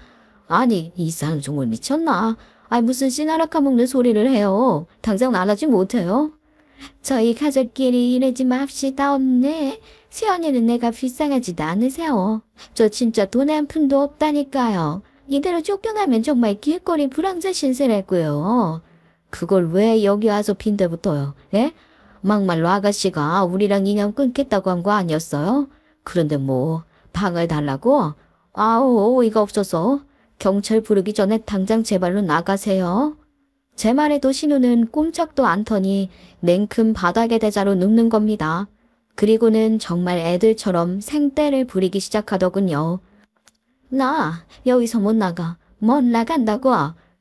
아니, 이 사람 정말 미쳤나? 아니, 무슨 씨나락까 먹는 소리를 해요. 당장 나가지 못해요? 저희 가족끼리 이러지 맙시다, 언니. 시연이는 내가 불쌍하지도 않으세요. 저 진짜 돈 한 푼도 없다니까요. 이대로 쫓겨나면 정말 길거리 불황자 신세라고요. 그걸 왜 여기 와서 빈대붙어요? 예? 막말로 아가씨가 우리랑 인연 끊겠다고 한 거 아니었어요? 그런데 뭐 방을 달라고? 아우, 어이가 없어서. 경찰 부르기 전에 당장 제 발로 나가세요. 제 말에도 신우는 꼼짝도 않더니 냉큼 바닥에 대자로 눕는 겁니다. 그리고는 정말 애들처럼 생떼를 부리기 시작하더군요. 나 여기서 못 나가. 못 나간다고.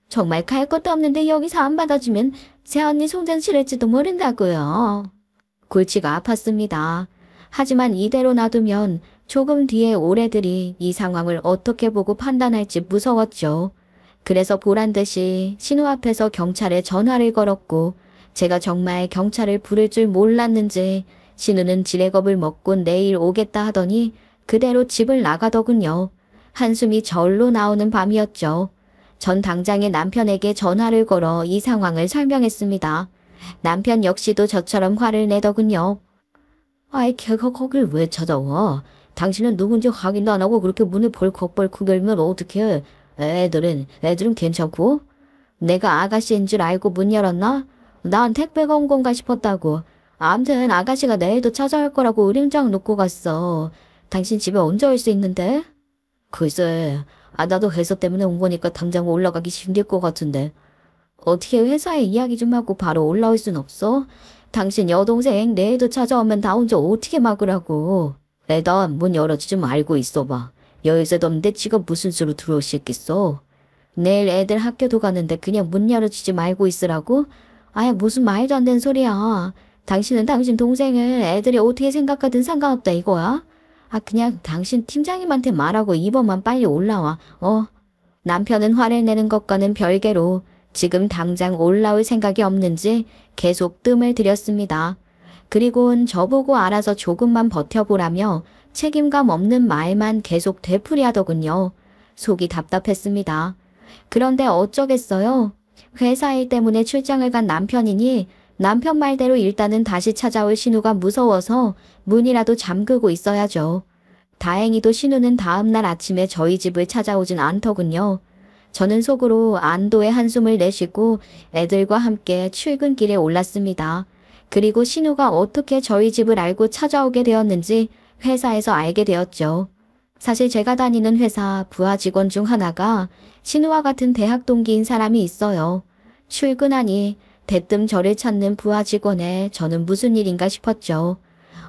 정말 갈 것도 없는데 여기서 안 받아주면 제 언니 송장 치를지도 모른다고요. 골치가 아팠습니다. 하지만 이대로 놔두면 조금 뒤에 올해들이 이 상황을 어떻게 보고 판단할지 무서웠죠. 그래서 보란듯이 신우 앞에서 경찰에 전화를 걸었고 제가 정말 경찰을 부를 줄 몰랐는지 신우는 지레겁을 먹고 내일 오겠다 하더니 그대로 집을 나가더군요. 한숨이 절로 나오는 밤이었죠. 전 당장에 남편에게 전화를 걸어 이 상황을 설명했습니다. 남편 역시도 저처럼 화를 내더군요. 아이, 걔가 거길 왜 찾아와? 당신은 누군지 확인도 안 하고 그렇게 문을 벌컥벌컥 열면 어떡해? 애들은 괜찮고? 내가 아가씨인 줄 알고 문 열었나? 난 택배가 온 건가 싶었다고. 암튼 아가씨가 내일도 찾아올 거라고 우림장 놓고 갔어. 당신 집에 언제 올 수 있는데? 글쎄, 나도 회사 때문에 온 거니까 당장 올라가기 힘들 것 같은데. 어떻게 회사에 이야기 좀 하고 바로 올라올 순 없어? 당신 여동생 내일도 찾아오면 나 혼자 어떻게 막으라고. 애다, 문 열어지 좀 알고 있어봐. 열쇠도 없는데 지가 무슨 수로 들어올 수 있겠어? 내일 애들 학교도 가는데 그냥 문 열어주지 말고 있으라고? 아야, 무슨 말도 안 되는 소리야. 당신은 당신 동생을 애들이 어떻게 생각하든 상관없다 이거야? 그냥 당신 팀장님한테 말하고 이번만 빨리 올라와. 남편은 화를 내는 것과는 별개로 지금 당장 올라올 생각이 없는지 계속 뜸을 들였습니다. 그리고는 저보고 알아서 조금만 버텨보라며 책임감 없는 말만 계속 되풀이하더군요. 속이 답답했습니다. 그런데 어쩌겠어요. 회사 일 때문에 출장을 간 남편이니 남편 말대로 일단은 다시 찾아올 신우가 무서워서 문이라도 잠그고 있어야죠. 다행히도 신우는 다음날 아침에 저희 집을 찾아오진 않더군요. 저는 속으로 안도의 한숨을 내쉬고 애들과 함께 출근길에 올랐습니다. 그리고 신우가 어떻게 저희 집을 알고 찾아오게 되었는지 회사에서 알게 되었죠. 사실 제가 다니는 회사 부하 직원 중 하나가 신우와 같은 대학 동기인 사람이 있어요. 출근하니 대뜸 저를 찾는 부하 직원에 저는 무슨 일인가 싶었죠.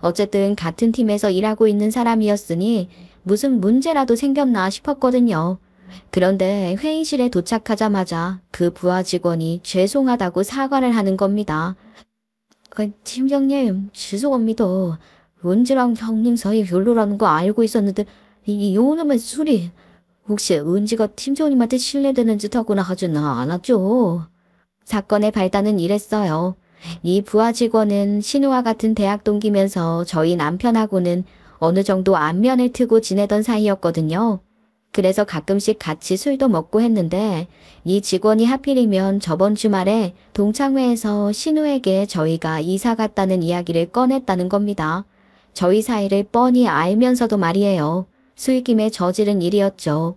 어쨌든 같은 팀에서 일하고 있는 사람이었으니 무슨 문제라도 생겼나 싶었거든요. 그런데 회의실에 도착하자마자 그 부하 직원이 죄송하다고 사과를 하는 겁니다. 팀장님, 죄송합니다. 은지랑 형님 사이 별로라는 거 알고 있었는데 이놈의 술이 혹시 은지가 팀장님한테 신뢰되는 짓 하거나 하지는 않았죠? 사건의 발단은 이랬어요. 이 부하 직원은 신우와 같은 대학 동기면서 저희 남편하고는 어느 정도 안면을 트고 지내던 사이였거든요. 그래서 가끔씩 같이 술도 먹고 했는데 이 직원이 하필이면 저번 주말에 동창회에서 신우에게 저희가 이사 갔다는 이야기를 꺼냈다는 겁니다. 저희 사이를 뻔히 알면서도 말이에요. 술김에 저지른 일이었죠.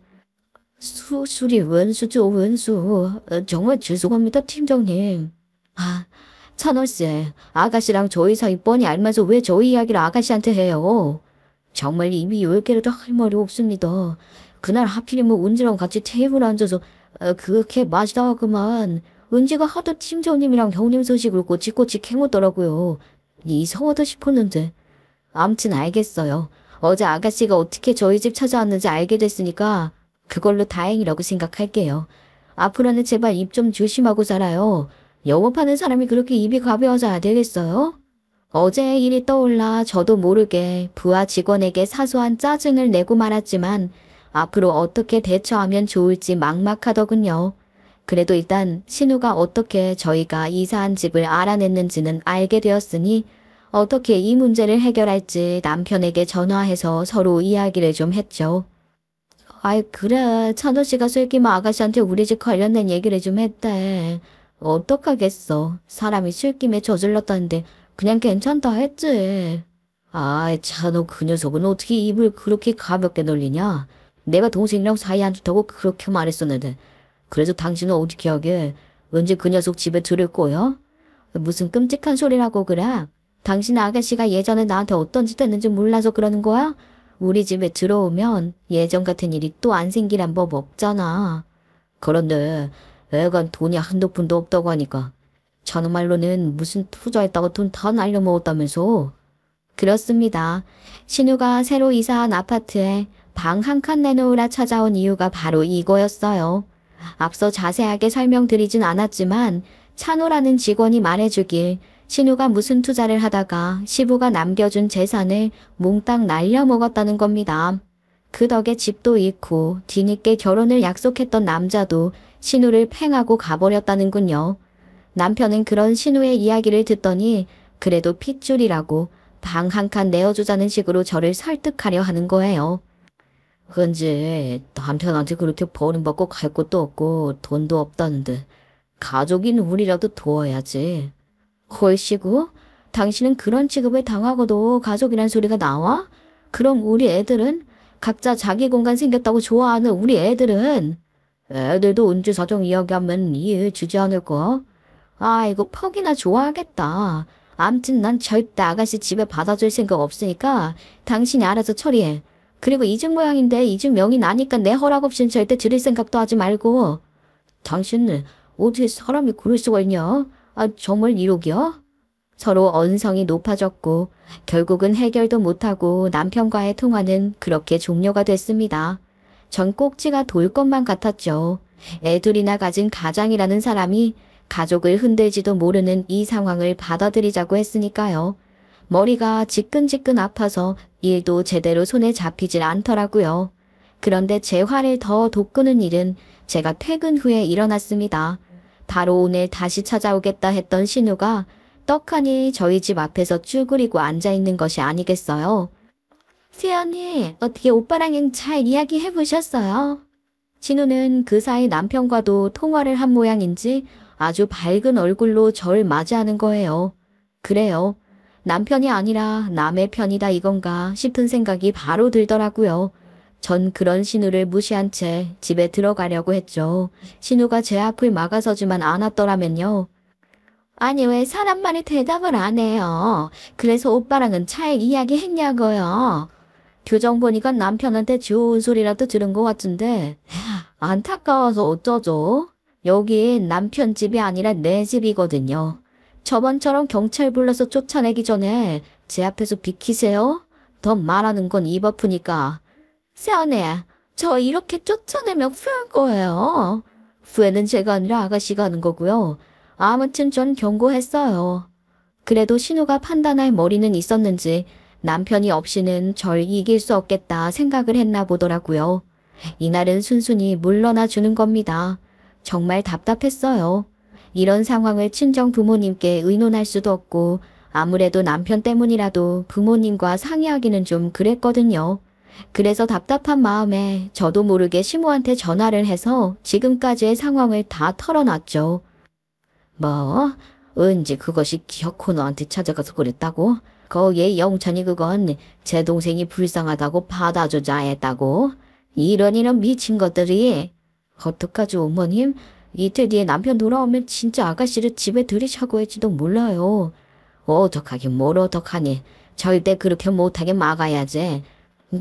술이 웬수죠, 웬수. 정말 죄송합니다, 팀장님. 찬원씨, 아가씨랑 저희 사이 뻔히 알면서 왜 저희 이야기를 아가씨한테 해요? 정말 입이 10개라도 할 말이 없습니다. 그날 하필이면 은지랑 같이 테이블에 앉아서 그렇게 마시다가 그만 은지가 하도 팀장님이랑 형님 소식을 꼬치꼬치 캐묻더라고요. 이상하다 싶었는데. 암튼 알겠어요. 어제 아가씨가 어떻게 저희 집 찾아왔는지 알게 됐으니까 그걸로 다행이라고 생각할게요. 앞으로는 제발 입 좀 조심하고 살아요. 영업하는 사람이 그렇게 입이 가벼워져야 되겠어요? 어제의 일이 떠올라 저도 모르게 부하 직원에게 사소한 짜증을 내고 말았지만 앞으로 어떻게 대처하면 좋을지 막막하더군요. 그래도 일단 신우가 어떻게 저희가 이사한 집을 알아냈는지는 알게 되었으니 어떻게 이 문제를 해결할지 남편에게 전화해서 서로 이야기를 좀 했죠. 그래. 찬호씨가 슬기마 아가씨한테 우리 집 관련된 얘기를 좀 했대. 어떡하겠어. 사람이 술김에 저질렀다는데 그냥 괜찮다 했지. 찬호 그 녀석은 어떻게 입을 그렇게 가볍게 놀리냐. 내가 동생이랑 사이 안 좋다고 그렇게 말했었는데. 그래서 당신은 어떻게 하게? 언제 그 녀석 집에 들을 거야? 무슨 끔찍한 소리라고 그래? 당신 아가씨가 예전에 나한테 어떤 짓 했는지 몰라서 그러는 거야? 우리 집에 들어오면 예전 같은 일이 또 안 생기란 법 없잖아. 그런데 애가 돈이 한두 푼도 없다고 하니까 저는 말로는 무슨 투자했다고 돈 다 날려먹었다면서. 그렇습니다. 신우가 새로 이사한 아파트에 방 한 칸 내놓으라 찾아온 이유가 바로 이거였어요. 앞서 자세하게 설명드리진 않았지만 찬호라는 직원이 말해주길 신우가 무슨 투자를 하다가 시부가 남겨준 재산을 몽땅 날려먹었다는 겁니다. 그 덕에 집도 잃고 뒤늦게 결혼을 약속했던 남자도 신우를 팽하고 가버렸다는군요. 남편은 그런 신우의 이야기를 듣더니 그래도 핏줄이라고 방 한 칸 내어주자는 식으로 저를 설득하려 하는 거예요. 근데 남편한테 그렇게 버림받고 갈 곳도 없고 돈도 없다는데 가족인 우리라도 도와야지. 헐씨구? 당신은 그런 취급을 당하고도 가족이란 소리가 나와? 그럼 우리 애들은? 각자 자기 공간 생겼다고 좋아하는 우리 애들은? 애들도 은지 사정 이야기하면 이해해 주지 않을까? 아이고 퍽이나 좋아하겠다. 암튼 난 절대 아가씨 집에 받아줄 생각 없으니까 당신이 알아서 처리해. 그리고 이중 모양인데 이중 명이 나니까 내 허락 없이는 절대 들을 생각도 하지 말고. 당신은 어떻게 사람이 그럴 수가 있냐? 아 정말 이러기야? 서로 언성이 높아졌고 결국은 해결도 못하고 남편과의 통화는 그렇게 종료가 됐습니다. 전 꼭지가 돌 것만 같았죠. 애둘이나 가진 가장이라는 사람이 가족을 흔들지도 모르는 이 상황을 받아들이자고 했으니까요. 머리가 지끈지끈 아파서 일도 제대로 손에 잡히질 않더라고요. 그런데 제 화를 더 돋구는 일은 제가 퇴근 후에 일어났습니다. 바로 오늘 다시 찾아오겠다 했던 신우가 떡하니 저희 집 앞에서 쭈그리고 앉아있는 것이 아니겠어요. 세연이 어떻게 오빠랑은 잘 이야기해 보셨어요? 신우는 그 사이 남편과도 통화를 한 모양인지 아주 밝은 얼굴로 절 맞이하는 거예요. 그래요. 남편이 아니라 남의 편이다 이건가 싶은 생각이 바로 들더라고요. 전 그런 신우를 무시한 채 집에 들어가려고 했죠. 신우가 제 앞을 막아서지만 않았더라면요. 아니 왜 사람 말에 대답을 안 해요. 그래서 오빠랑은 잘 이야기했냐고요. 교정 보니까 남편한테 좋은 소리라도 들은 것 같은데 안타까워서 어쩌죠? 여긴 남편 집이 아니라 내 집이거든요. 저번처럼 경찰 불러서 쫓아내기 전에 제 앞에서 비키세요. 더 말하는 건 입 아프니까. 세연애, 저 이렇게 쫓아내면 후회할 거예요. 후회는 제가 아니라 아가씨가 하는 거고요. 아무튼 전 경고했어요. 그래도 신우가 판단할 머리는 있었는지 남편이 없이는 절 이길 수 없겠다 생각을 했나 보더라고요. 이날은 순순히 물러나 주는 겁니다. 정말 답답했어요. 이런 상황을 친정 부모님께 의논할 수도 없고 아무래도 남편 때문이라도 부모님과 상의하기는 좀 그랬거든요. 그래서 답답한 마음에 저도 모르게 시모한테 전화를 해서 지금까지의 상황을 다 털어놨죠. 뭐? 은지 그것이 기어코 너한테 찾아가서 그랬다고? 거기에 영찬이 그건 제 동생이 불쌍하다고 받아주자 했다고? 이런 미친 것들이. 어떡하죠 어머님? 이틀 뒤에 남편 돌아오면 진짜 아가씨를 집에 들이차고 할지도 몰라요. 어떡하긴 뭘 어떡하니. 절대 그렇게 못하게 막아야지.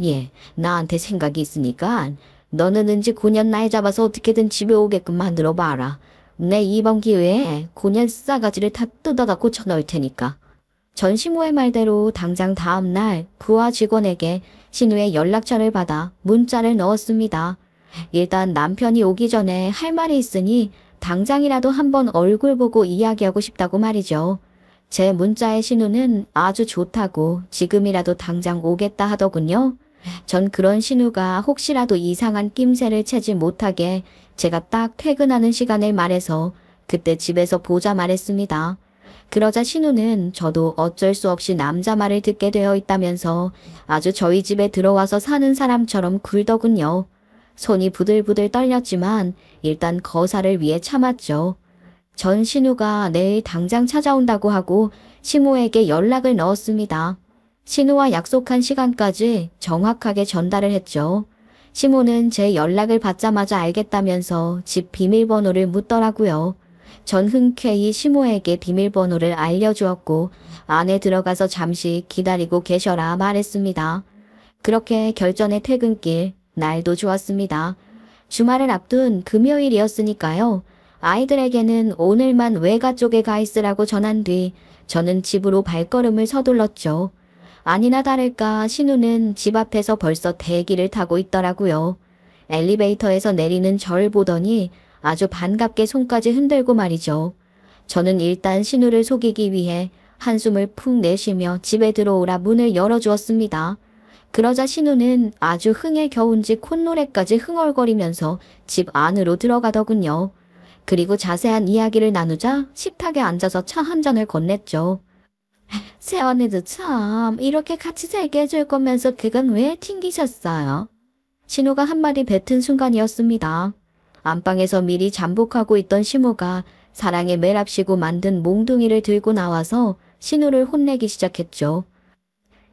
예, 나한테 생각이 있으니까 너는 은지 9년 날 잡아서 어떻게든 집에 오게끔 만들어봐라. 내 이번 기회에 9년 싸가지를 다 뜯어다 고쳐넣을 테니까. 전 시모의 말대로 당장 다음날 부하 직원에게 신우의 연락처를 받아 문자를 넣었습니다. 일단 남편이 오기 전에 할 말이 있으니 당장이라도 한번 얼굴 보고 이야기하고 싶다고 말이죠. 제 문자에 신우는 아주 좋다고 지금이라도 당장 오겠다 하더군요. 전 그런 신우가 혹시라도 이상한 낌새를 채지 못하게 제가 딱 퇴근하는 시간을 말해서 그때 집에서 보자 말했습니다. 그러자 신우는 저도 어쩔 수 없이 남자 말을 듣게 되어 있다면서 아주 저희 집에 들어와서 사는 사람처럼 굴더군요. 손이 부들부들 떨렸지만 일단 거사를 위해 참았죠. 전 신우가 내일 당장 찾아온다고 하고 시모에게 연락을 넣었습니다. 신우와 약속한 시간까지 정확하게 전달을 했죠. 시모는 제 연락을 받자마자 알겠다면서 집 비밀번호를 묻더라고요. 전 흔쾌히 시모에게 비밀번호를 알려주었고 안에 들어가서 잠시 기다리고 계셔라 말했습니다. 그렇게 결전의 퇴근길, 날도 좋았습니다. 주말을 앞둔 금요일이었으니까요. 아이들에게는 오늘만 외가 쪽에 가 있으라고 전한 뒤 저는 집으로 발걸음을 서둘렀죠. 아니나 다를까 신우는 집 앞에서 벌써 대기를 타고 있더라고요. 엘리베이터에서 내리는 절 보더니 아주 반갑게 손까지 흔들고 말이죠. 저는 일단 신우를 속이기 위해 한숨을 푹 내쉬며 집에 들어오라 문을 열어주었습니다. 그러자 신우는 아주 흥에 겨운지 콧노래까지 흥얼거리면서 집 안으로 들어가더군요. 그리고 자세한 이야기를 나누자 식탁에 앉아서 차 한 잔을 건넸죠. 새언니도 참 이렇게 같이 살게 해줄 거면서 그건 왜 튕기셨어요? 신우가 한마디 뱉은 순간이었습니다. 안방에서 미리 잠복하고 있던 시모가 사랑에 매랍시고 만든 몽둥이를 들고 나와서 신우를 혼내기 시작했죠.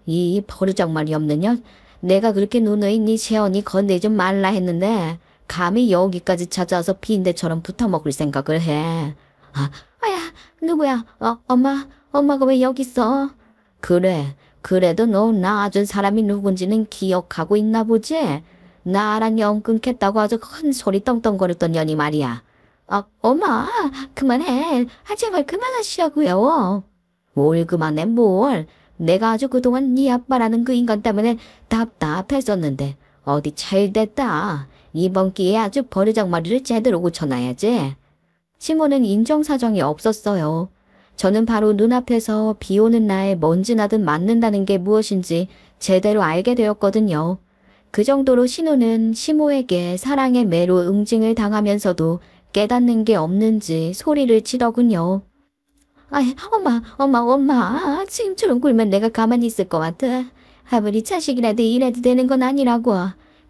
이 버르장말이 없는 년, 내가 그렇게 누누이 새언니 건네지 말라 했는데 감히 여기까지 찾아와서 빈대처럼 붙어먹을 생각을 해. 아야, 누구야? 엄마가 왜 여기 있어? 그래, 그래도 너 낳아준 사람이 누군지는 기억하고 있나 보지? 나랑 영 끊겠다고 아주 큰 소리 떵떵거렸던 년이 말이야. 엄마, 그만해. 제발 그만하시라고요. 뭘 그만해, 뭘. 내가 아주 그동안 네 아빠라는 그 인간 때문에 답답했었는데 어디 잘됐다. 이번 기회에 아주 버르장머리를 제대로 고쳐놔야지. 시모는 인정사정이 없었어요. 저는 바로 눈앞에서 비 오는 날 먼지 나듯 맞는다는 게 무엇인지 제대로 알게 되었거든요. 그 정도로 신우는 시모에게 사랑의 매로 응징을 당하면서도 깨닫는 게 없는지 소리를 치더군요. 아이, 엄마, 지금처럼 굴면 내가 가만히 있을 것 같아. 아무리 자식이라도 이래도 되는 건 아니라고.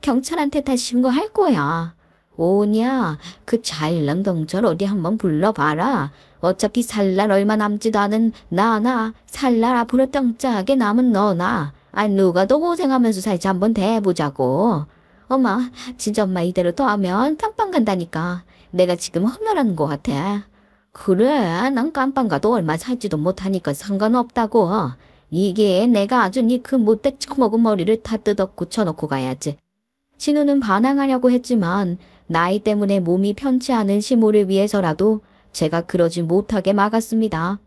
경찰한테 다시 신고할 거야. 오냐, 그 잘난 경찰 어디 한번 불러봐라. 어차피 살 날 얼마 남지도 않은 나나 살 날 앞으로 떵짝하게 남은 너나. 누가 더 고생하면서 살지 한번 대해보자고. 엄마, 진짜 엄마 이대로 더 하면 깜빵 간다니까. 내가 지금 험난한 것 같아. 그래, 난 깜빵 가도 얼마 살지도 못하니까 상관없다고. 이게 내가 아주 니 그 못돼 처먹은 머리를 다 뜯어 고쳐놓고 가야지. 신우는 반항하려고 했지만 나이 때문에 몸이 편치 않은 시모를 위해서라도 제가 그러지 못하게 막았습니다.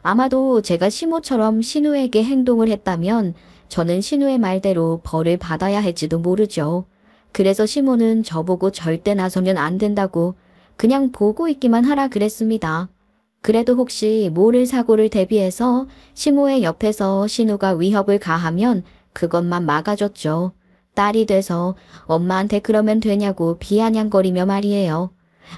아마도 제가 시모처럼 신우에게 행동을 했다면 저는 신우의 말대로 벌을 받아야 할지도 모르죠. 그래서 시모는 저보고 절대 나서면 안 된다고 그냥 보고 있기만 하라 그랬습니다. 그래도 혹시 모를 사고를 대비해서 시모의 옆에서 신우가 위협을 가하면 그것만 막아줬죠. 딸이 돼서 엄마한테 그러면 되냐고 비아냥거리며 말이에요.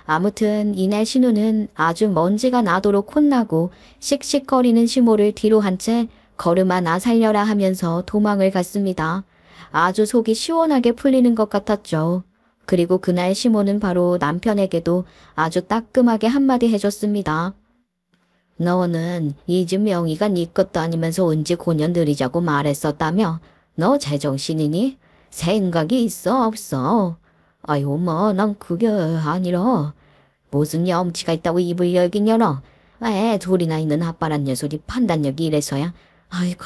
아무튼 이날 신우는 아주 먼지가 나도록 혼나고 씩씩거리는 시모를 뒤로 한 채 걸음아 나 살려라 하면서 도망을 갔습니다. 아주 속이 시원하게 풀리는 것 같았죠. 그리고 그날 시모는 바로 남편에게도 아주 따끔하게 한마디 해줬습니다. 너는 이 집 명의가 네 것도 아니면서 언제 고년 들이자고 말했었다며? 너 제정신이니? 생각이 있어 없어? 아유 뭐 난 그게 아니라 무슨 염치가 있다고 입을 열긴 열어. 애 둘이나 있는 아빠란 녀석이 판단력이 이래서야. 아이고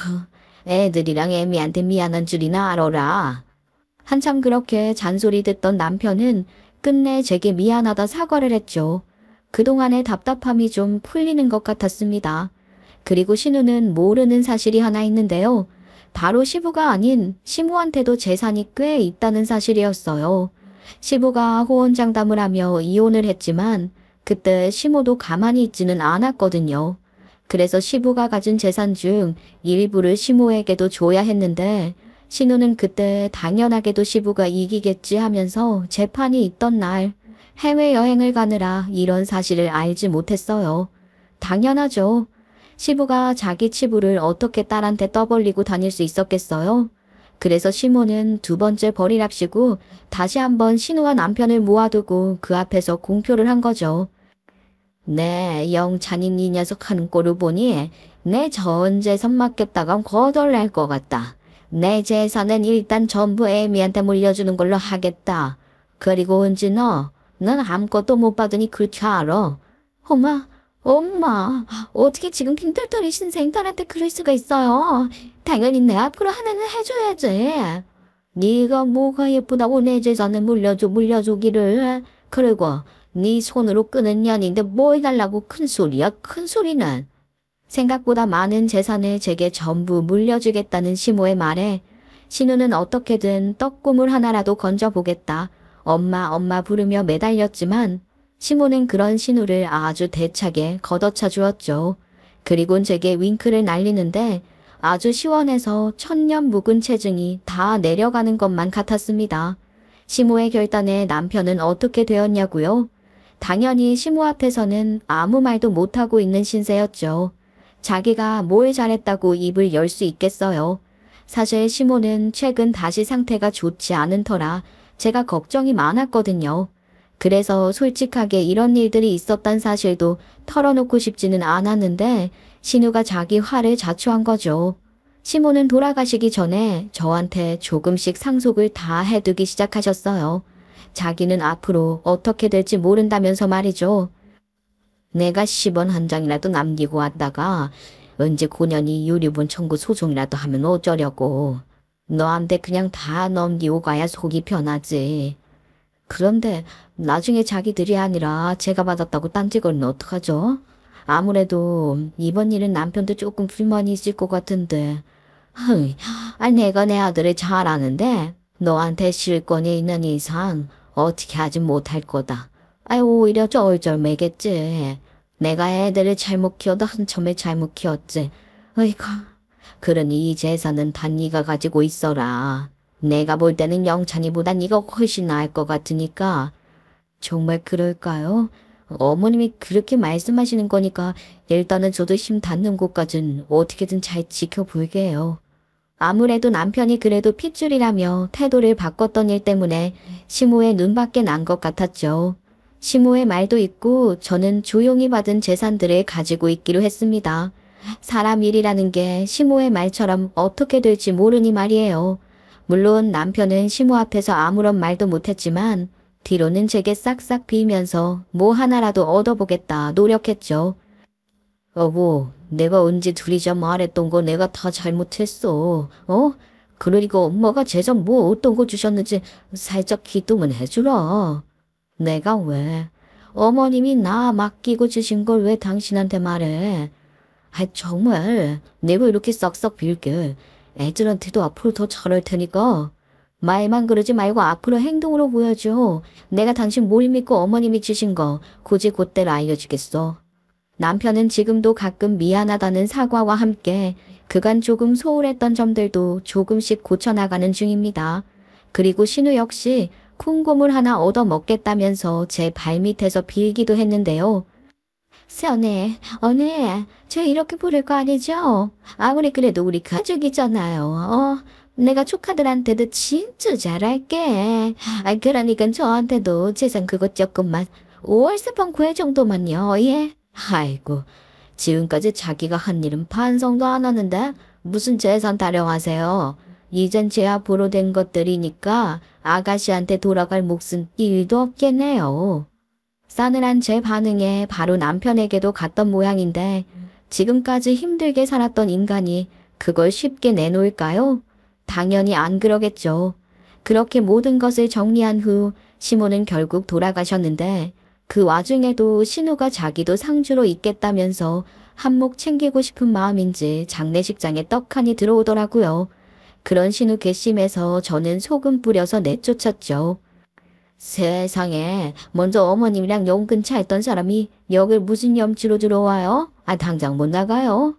애들이랑 애미한테 미안한 줄이나 알아라. 한참 그렇게 잔소리 듣던 남편은 끝내 제게 미안하다 사과를 했죠. 그동안의 답답함이 좀 풀리는 것 같았습니다. 그리고 신우는 모르는 사실이 하나 있는데요. 바로 시부가 아닌 시모한테도 재산이 꽤 있다는 사실이었어요. 시부가 호언장담을 하며 이혼을 했지만 그때 시모도 가만히 있지는 않았거든요. 그래서 시부가 가진 재산 중 일부를 시모에게도 줘야 했는데 신우는 그때 당연하게도 시부가 이기겠지 하면서 재판이 있던 날 해외여행을 가느라 이런 사실을 알지 못했어요. 당연하죠. 시부가 자기 치부를 어떻게 딸한테 떠벌리고 다닐 수 있었겠어요? 그래서 시모는 두 번째 벌이랍시고 다시 한번 신우와 남편을 모아두고 그 앞에서 공표를 한 거죠. 네, 영찬인 이 녀석 하는 꼴을 보니 내 전 재산 맡겼다간 거덜날 것 같다. 내 재산은 일단 전부 애미한테 물려주는 걸로 하겠다. 그리고 은지 넌 아무것도 못 받으니 그렇게 알아. 엄마, 어떻게 지금 빈털터리신 생딸한테 그럴 수가 있어요. 당연히 내 앞으로 하나는 해줘야지. 네가 뭐가 예쁘다고 내 재산을 물려주기를. 그리고 네 손으로 끄는 년인데 뭐 해달라고 큰 소리야, 큰 소리는. 생각보다 많은 재산을 제게 전부 물려주겠다는 시모의 말에 신우는 어떻게든 떡고물 하나라도 건져보겠다. 엄마 부르며 매달렸지만 시모는 그런 신우를 아주 대차게 걷어차 주었죠. 그리곤 제게 윙크를 날리는데 아주 시원해서 천년 묵은 체증이 다 내려가는 것만 같았습니다. 시모의 결단에 남편은 어떻게 되었냐고요? 당연히 시모 앞에서는 아무 말도 못하고 있는 신세였죠. 자기가 뭘 잘했다고 입을 열 수 있겠어요. 사실 시모는 최근 다시 상태가 좋지 않은 터라 제가 걱정이 많았거든요. 그래서 솔직하게 이런 일들이 있었단 사실도 털어놓고 싶지는 않았는데 신우가 자기 화를 자초한 거죠. 시모는 돌아가시기 전에 저한테 조금씩 상속을 다 해두기 시작하셨어요. 자기는 앞으로 어떻게 될지 모른다면서 말이죠. 내가 10원 한 장이라도 남기고 왔다가 언제 고년이 유류분 청구 소송이라도 하면 어쩌려고. 너한테 그냥 다 넘기고 가야 속이 편하지. 그런데 나중에 자기들이 아니라 제가 받았다고 딴지 걸면 어떡하죠? 아무래도 이번 일은 남편도 조금 불만이 있을 것 같은데. 내가 내 아들을 잘 아는데 너한테 실권이 있는 이상 어떻게 하지 못할 거다. 오히려 쩔쩔매겠지. 내가 애들을 잘못 키워도 한참에 잘못 키웠지. 어이구. 그러니 이 재산은 다 네가 가지고 있어라. 내가 볼 때는 영찬이보다 네가 훨씬 나을 것 같으니까. 정말 그럴까요? 어머님이 그렇게 말씀하시는 거니까 일단은 저도 힘 닿는 곳까진 어떻게든 잘 지켜볼게요. 아무래도 남편이 그래도 핏줄이라며 태도를 바꿨던 일 때문에 시모의 눈밖에 난 것 같았죠. 시모의 말도 있고 저는 조용히 받은 재산들을 가지고 있기로 했습니다. 사람 일이라는 게 시모의 말처럼 어떻게 될지 모르니 말이에요. 물론 남편은 시모 앞에서 아무런 말도 못했지만 뒤로는 제게 싹싹 비면서 뭐 하나라도 얻어보겠다 노력했죠. 여보, 내가 언제 둘이자 말했던 거 내가 다 잘못했어. 그러니까 엄마가 재산 뭐 어떤 거 주셨는지 살짝 기도만 해주라. 내가 왜? 어머님이 나 맡기고 주신 걸 왜 당신한테 말해? 정말 내가 이렇게 싹싹 빌게. 애들한테도 앞으로 더 잘할 테니까. 말만 그러지 말고 앞으로 행동으로 보여줘. 내가 당신 뭘 믿고 어머님이 주신 거 굳이 그때를 알려주겠어. 남편은 지금도 가끔 미안하다는 사과와 함께 그간 조금 소홀했던 점들도 조금씩 고쳐나가는 중입니다. 그리고 신우 역시 콩고물 하나 얻어먹겠다면서 제 발밑에서 빌기도 했는데요. 언니, 저 이렇게 부를 거 아니죠? 아무리 그래도 우리 가족이잖아요. 내가 조카들한테도 진짜 잘할게. 그러니까 저한테도 재산 그것 조금만 5월세방 구해 정도만요. 예? 아이고, 지금까지 자기가 한 일은 반성도 안 하는데 무슨 재산 타령하세요. 이젠 제 앞으로 된 것들이니까 아가씨한테 돌아갈 몫은 일도 없겠네요. 싸늘한 제 반응에 바로 남편에게도 갔던 모양인데 지금까지 힘들게 살았던 인간이 그걸 쉽게 내놓을까요? 당연히 안 그러겠죠. 그렇게 모든 것을 정리한 후 시모는 결국 돌아가셨는데 그 와중에도 신우가 자기도 상주로 있겠다면서 한몫 챙기고 싶은 마음인지 장례식장에 떡하니 들어오더라고요. 그런 신우 괘씸해서 저는 소금 뿌려서 내쫓았죠. 세상에, 먼저 어머님이랑 연근차 했던 사람이 여길 무슨 염치로 들어와요? 당장 못 나가요.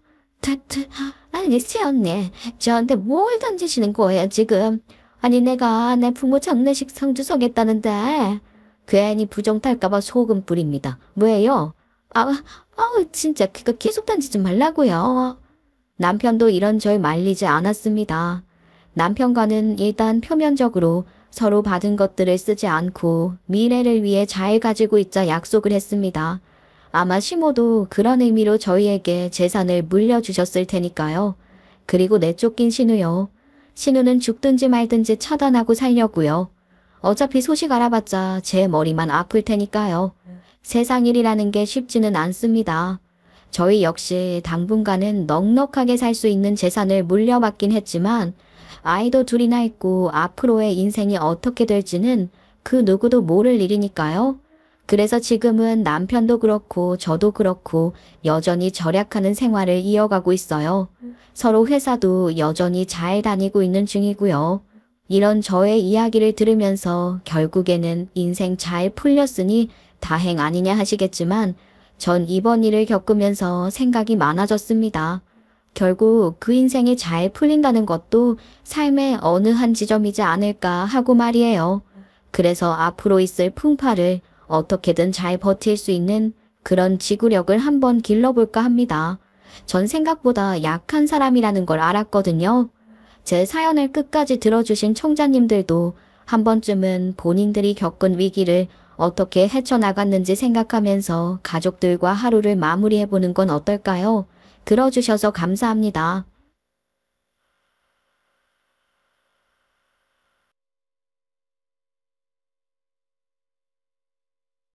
아니, 새언니, 저한테 뭘 던지시는 거예요, 지금? 내가 내 부모 장례식 상주 서겠다는데. 괜히 부정 탈까봐 소금 뿌립니다. 왜요? 진짜 그거 계속 던지지 말라고요. 남편도 이런저런 말리지 않았습니다. 남편과는 일단 표면적으로 서로 받은 것들을 쓰지 않고 미래를 위해 잘 가지고 있자 약속을 했습니다. 아마 시모도 그런 의미로 저희에게 재산을 물려주셨을 테니까요. 그리고 내쫓긴 신우요. 신우는 죽든지 말든지 처단하고 살려고요. 어차피 소식 알아봤자 제 머리만 아플 테니까요. 세상 일이라는 게 쉽지는 않습니다. 저희 역시 당분간은 넉넉하게 살 수 있는 재산을 물려받긴 했지만 아이도 둘이나 있고 앞으로의 인생이 어떻게 될지는 그 누구도 모를 일이니까요. 그래서 지금은 남편도 그렇고 저도 그렇고 여전히 절약하는 생활을 이어가고 있어요. 서로 회사도 여전히 잘 다니고 있는 중이고요. 이런 저의 이야기를 들으면서 결국에는 인생 잘 풀렸으니 다행 아니냐 하시겠지만 전 이번 일을 겪으면서 생각이 많아졌습니다. 결국 그 인생이 잘 풀린다는 것도 삶의 어느 한 지점이지 않을까 하고 말이에요. 그래서 앞으로 있을 풍파를 어떻게든 잘 버틸 수 있는 그런 지구력을 한번 길러볼까 합니다. 전 생각보다 약한 사람이라는 걸 알았거든요. 제 사연을 끝까지 들어주신 청자님들도 한 번쯤은 본인들이 겪은 위기를 어떻게 헤쳐나갔는지 생각하면서 가족들과 하루를 마무리해보는 건 어떨까요? 들어주셔서 감사합니다.